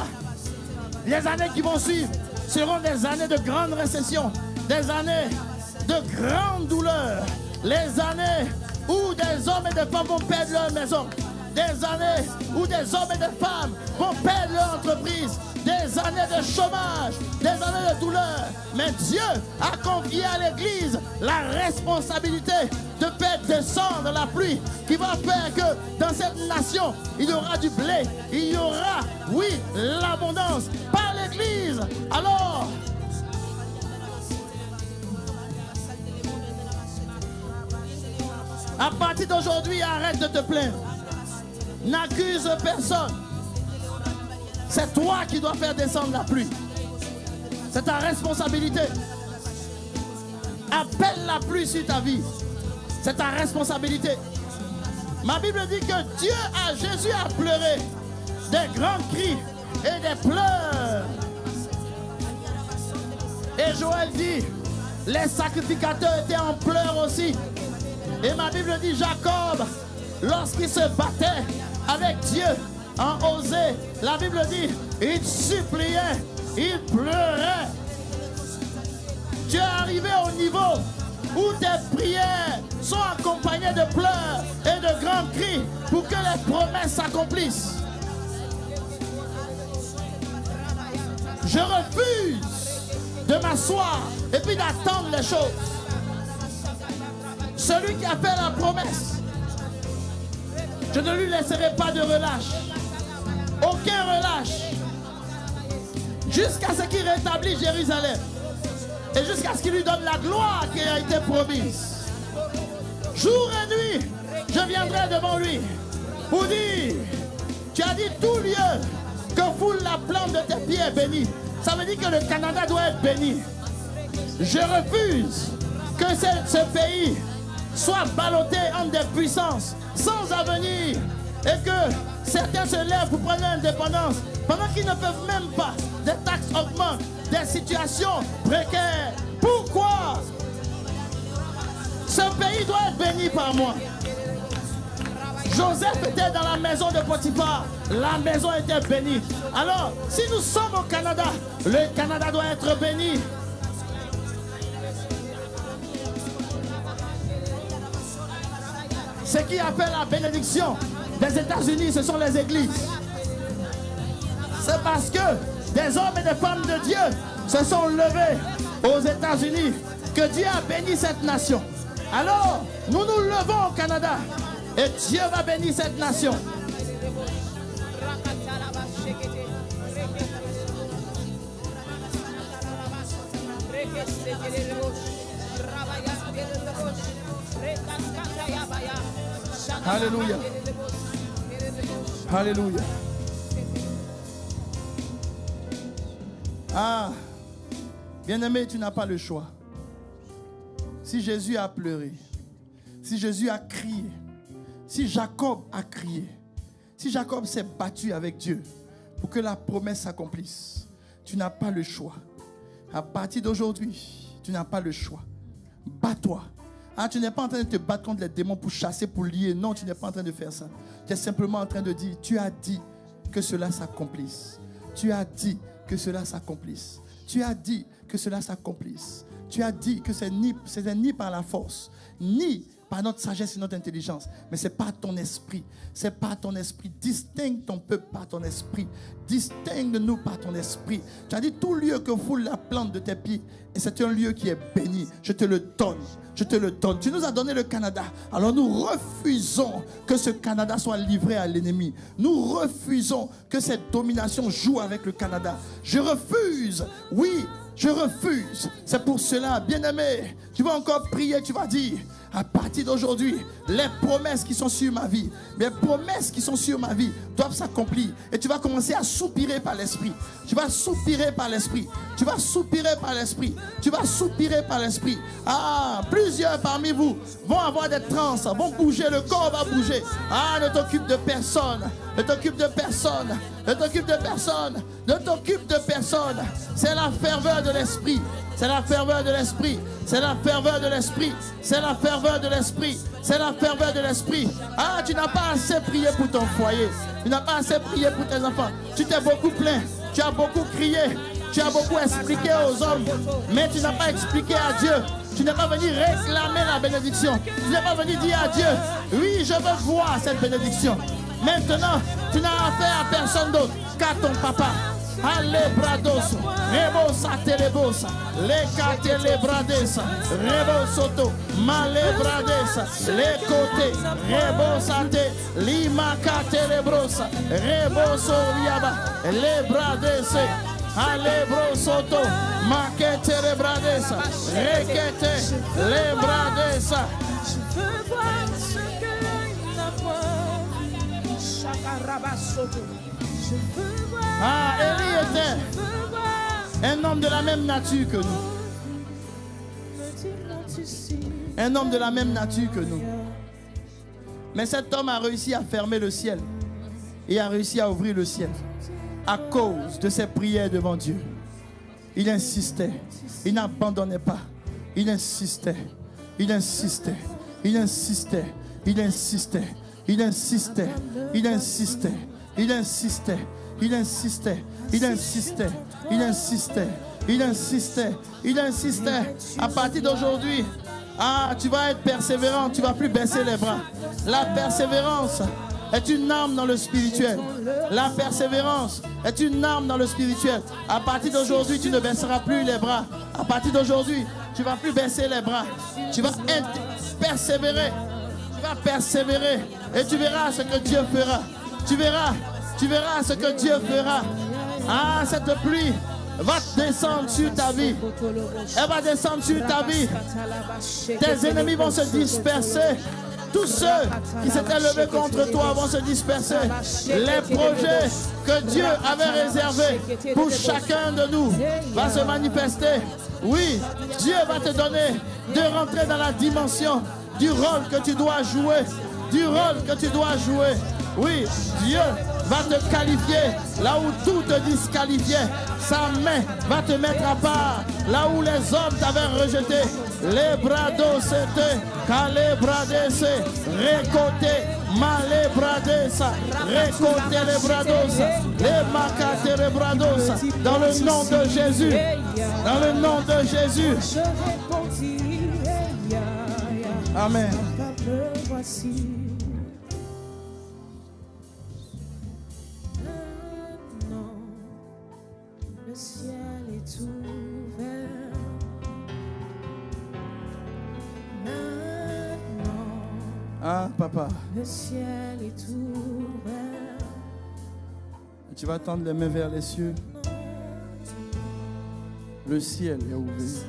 les années qui vont suivre seront des années de grande récession, des années de grande douleur, les années où des hommes et des femmes vont perdre leur maison, des années où des hommes et des femmes vont perdre leur entreprise, des années de chômage, des années de douleur. Mais Dieu a confié à l'Église la responsabilité de faire descendre la pluie qui va faire que dans cette nation, il y aura du blé, il y aura, oui, l'abondance par l'Église. Alors, À partir d'aujourd'hui, arrête de te plaindre. N'accuse personne. C'est toi qui dois faire descendre la pluie. C'est ta responsabilité. Appelle la pluie sur ta vie. C'est ta responsabilité. Ma Bible dit que Jésus a pleuré des grands cris et des pleurs. Et Joël dit, les sacrificateurs étaient en pleurs aussi. Et ma Bible dit, Jacob, lorsqu'il se battait avec Dieu en Osée, la Bible dit, il suppliait, il pleurait. Tu es arrivé au niveau où tes prières sont accompagnées de pleurs et de grands cris pour que les promesses s'accomplissent. Je refuse de m'asseoir et puis d'attendre les choses. Celui qui a fait la promesse, je ne lui laisserai pas de relâche. Aucun relâche. Jusqu'à ce qu'il rétablisse Jérusalem. Et jusqu'à ce qu'il lui donne la gloire qui a été promise. Jour et nuit, je viendrai devant lui pour dire, tu as dit tout lieu que foule la plante de tes pieds est bénie. Ça veut dire que le Canada doit être béni. Je refuse que ce pays soit ballotté entre des puissances sans avenir et que certains se lèvent pour prendre l'indépendance pendant qu'ils ne peuvent même pas. Des taxes augmentent, des situations précaires. Pourquoi? Ce pays doit être béni par moi. Joseph était dans la maison de Potiphar. La maison était bénie. Alors, si nous sommes au Canada, le Canada doit être béni. Ce qui appelle la bénédiction des États-Unis, ce sont les églises. C'est parce que des hommes et des femmes de Dieu se sont levés aux États-Unis que Dieu a béni cette nation. Alors, nous nous levons au Canada et Dieu va bénir cette nation. Alléluia. Alléluia. Ah, bien-aimé, tu n'as pas le choix. Si Jésus a pleuré, si Jésus a crié, si Jacob a crié, si Jacob s'est battu avec Dieu pour que la promesse s'accomplisse, tu n'as pas le choix. À partir d'aujourd'hui, tu n'as pas le choix. Bats-toi. Ah, tu n'es pas en train de te battre contre les démons pour chasser, pour lier. Non, tu n'es pas en train de faire ça. Tu es simplement en train de dire, tu as dit que cela s'accomplisse. Tu as dit que cela s'accomplisse. Tu as dit que cela s'accomplisse. Tu as dit que ce n'est ni par la force, ni par notre sagesse et notre intelligence, mais c'est par ton esprit. C'est par ton esprit. Distingue ton peuple par ton esprit. Distingue-nous par ton esprit. Tu as dit tout lieu que foule la plante de tes pieds, et c'est un lieu qui est béni. Je te le donne. Je te le donne. Tu nous as donné le Canada. Alors nous refusons que ce Canada soit livré à l'ennemi. Nous refusons que cette domination joue avec le Canada. Je refuse. Oui, je refuse. C'est pour cela, bien-aimé, tu vas encore prier, tu vas dire, à partir d'aujourd'hui, les promesses qui sont sur ma vie, les promesses qui sont sur ma vie doivent s'accomplir. Et tu vas commencer à soupirer par l'esprit. Tu vas soupirer par l'esprit. Tu vas soupirer par l'esprit. Tu vas soupirer par l'esprit. Ah, plusieurs parmi vous vont avoir des transes, vont bouger, le corps va bouger. Ah, ne t'occupe de personne. Ne t'occupe de personne. Ne t'occupe de personne. Ne t'occupe de personne. C'est la ferveur de l'esprit. C'est la ferveur de l'esprit. C'est la ferveur de l'esprit. C'est la ferveur de l'esprit. C'est la ferveur de l'esprit. Ah, tu n'as pas assez prié pour ton foyer. Tu n'as pas assez prié pour tes enfants. Tu t'es beaucoup plaint. Tu as beaucoup crié. Tu as beaucoup expliqué aux hommes. Mais tu n'as pas expliqué à Dieu. Tu n'es pas venu réclamer la bénédiction. Tu n'es pas venu dire à Dieu, oui, je veux voir cette bénédiction. Maintenant, tu n'as affaire à personne d'autre qu'à ton papa. Allez, brados, rebosa telebosa, les catelebradesa, rebosoto, malebradesa, les côtés, rebosate, lima catelebrosa, reboso yaba, les bradese, allez, brosoto, maquetelebradesa, requete, les bradesa. Je veux voir ce Ah, Élie était un homme de la même nature que nous. Un homme de la même nature que nous. Mais cet homme a réussi à fermer le ciel et a réussi à ouvrir le ciel à cause de ses prières devant Dieu. Il insistait, il n'abandonnait pas. Il insistait, il insistait, il insistait, il insistait, il insistait, il insistait, il insistait, il insistait, il insistait, il insistait, il insistait, il insistait. À partir d'aujourd'hui, tu vas être persévérant, tu ne vas plus baisser les bras. La persévérance est une arme dans le spirituel. La persévérance est une arme dans le spirituel. À partir d'aujourd'hui, tu ne baisseras plus les bras. À partir d'aujourd'hui, tu ne vas plus baisser les bras. Tu vas persévérer. Tu vas persévérer. Et tu verras ce que Dieu fera. Tu verras ce que Dieu fera. Cette pluie va descendre sur ta vie. Elle va descendre sur ta vie. Tes ennemis vont se disperser. Tous ceux qui s'étaient levés contre toi vont se disperser. Les projets que Dieu avait réservés pour chacun de nous vont se manifester. Oui, Dieu va te donner de rentrer dans la dimension du rôle que tu dois jouer. Du rôle que tu dois jouer. Oui, Dieu va te qualifier là où tout te disqualifiait. Sa main va te mettre à part là où les hommes t'avaient rejeté. Les brados c'était calé bradese, récolté, malé bradesa, récolté les brados, les macate les brados, dans le nom de Jésus, dans le nom de Jésus. Amen. Le ciel est ouvert. Maintenant, Papa, le ciel est ouvert. tu vas tendre les mains vers les cieux. Le ciel est ouvert.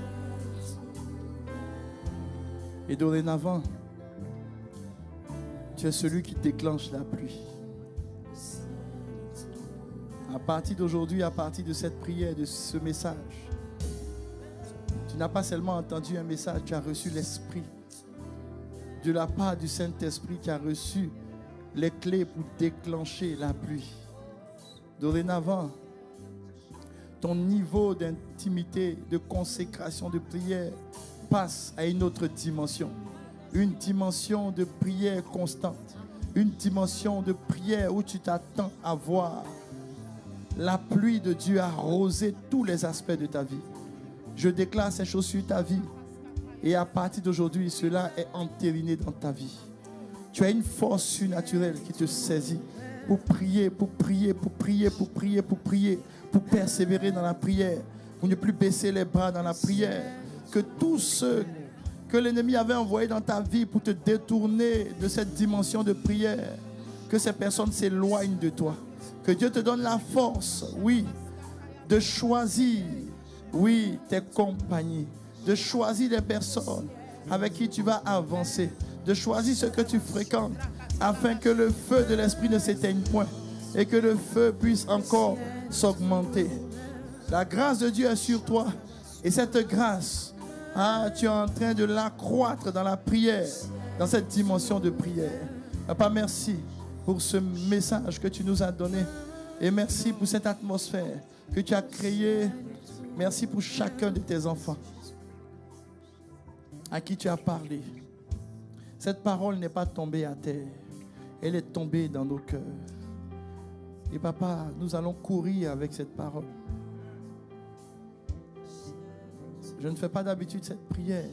Et dorénavant, tu es celui qui déclenche la pluie. À partir d'aujourd'hui, à partir de cette prière, de ce message, tu n'as pas seulement entendu un message, tu as reçu l'Esprit. De la part du Saint-Esprit, tu as reçu les clés pour déclencher la pluie. Dorénavant, ton niveau d'intimité, de consécration, de prière passe à une autre dimension. Une dimension de prière constante. Une dimension de prière où tu t'attends à voir la pluie de Dieu arroser tous les aspects de ta vie. Je déclare ces choses sur ta vie. Et à partir d'aujourd'hui, cela est entériné dans ta vie. Tu as une force surnaturelle qui te saisit pour prier, pour prier, pour prier, pour prier, pour prier, pour persévérer dans la prière, pour ne plus baisser les bras dans la prière. Que tous ceux que l'ennemi avait envoyés dans ta vie pour te détourner de cette dimension de prière, que ces personnes s'éloignent de toi. Que Dieu te donne la force, oui, de choisir, oui, tes compagnies, de choisir les personnes avec qui tu vas avancer, de choisir ce que tu fréquentes, afin que le feu de l'Esprit ne s'éteigne point et que le feu puisse encore s'augmenter. La grâce de Dieu est sur toi et cette grâce, tu es en train de l'accroître dans la prière, dans cette dimension de prière. Papa, merci pour ce message que tu nous as donné. Et merci pour cette atmosphère que tu as créée. Merci pour chacun de tes enfants à qui tu as parlé. Cette parole n'est pas tombée à terre. Elle est tombée dans nos cœurs. Et papa, nous allons courir avec cette parole. Je ne fais pas d'habitude cette prière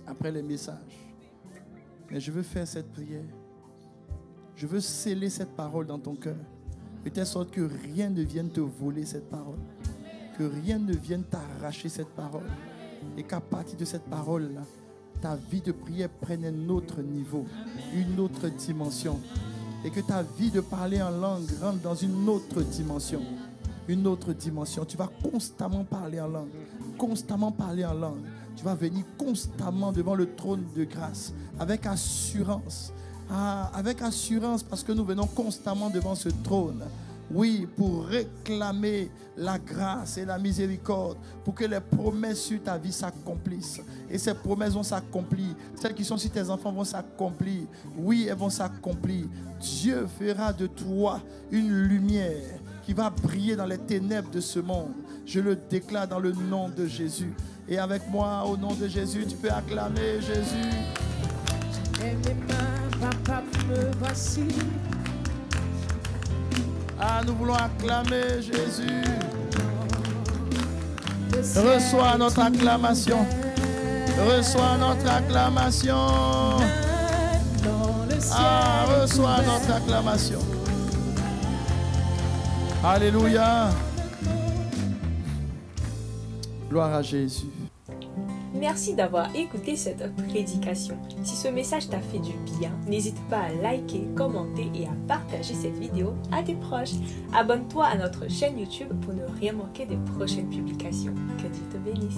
après les messages. Mais je veux faire cette prière. Je veux sceller cette parole dans ton cœur. De telle sorte que rien ne vienne te voler cette parole. Que rien ne vienne t'arracher cette parole. Et qu'à partir de cette parole-là, ta vie de prière prenne un autre niveau, une autre dimension. Et que ta vie de parler en langue rentre dans une autre dimension. Une autre dimension. Tu vas constamment parler en langue. Constamment parler en langue. Tu vas venir constamment devant le trône de grâce avec assurance. avec assurance, parce que nous venons constamment devant ce trône. Oui, pour réclamer la grâce et la miséricorde, pour que les promesses sur ta vie s'accomplissent. Et ces promesses vont s'accomplir. Celles qui sont sur tes enfants vont s'accomplir. Oui, elles vont s'accomplir. Dieu fera de toi une lumière qui va briller dans les ténèbres de ce monde. Je le déclare dans le nom de Jésus. Et avec moi, au nom de Jésus, tu peux acclamer Jésus. Et mes mains, papa, me voici. Nous voulons acclamer Jésus. Reçois notre acclamation. Reçois notre acclamation. Reçois notre acclamation. Alléluia. Gloire à Jésus. Merci d'avoir écouté cette prédication. Si ce message t'a fait du bien, n'hésite pas à liker, commenter et à partager cette vidéo à tes proches. Abonne-toi à notre chaîne YouTube pour ne rien manquer des prochaines publications. Que Dieu te bénisse.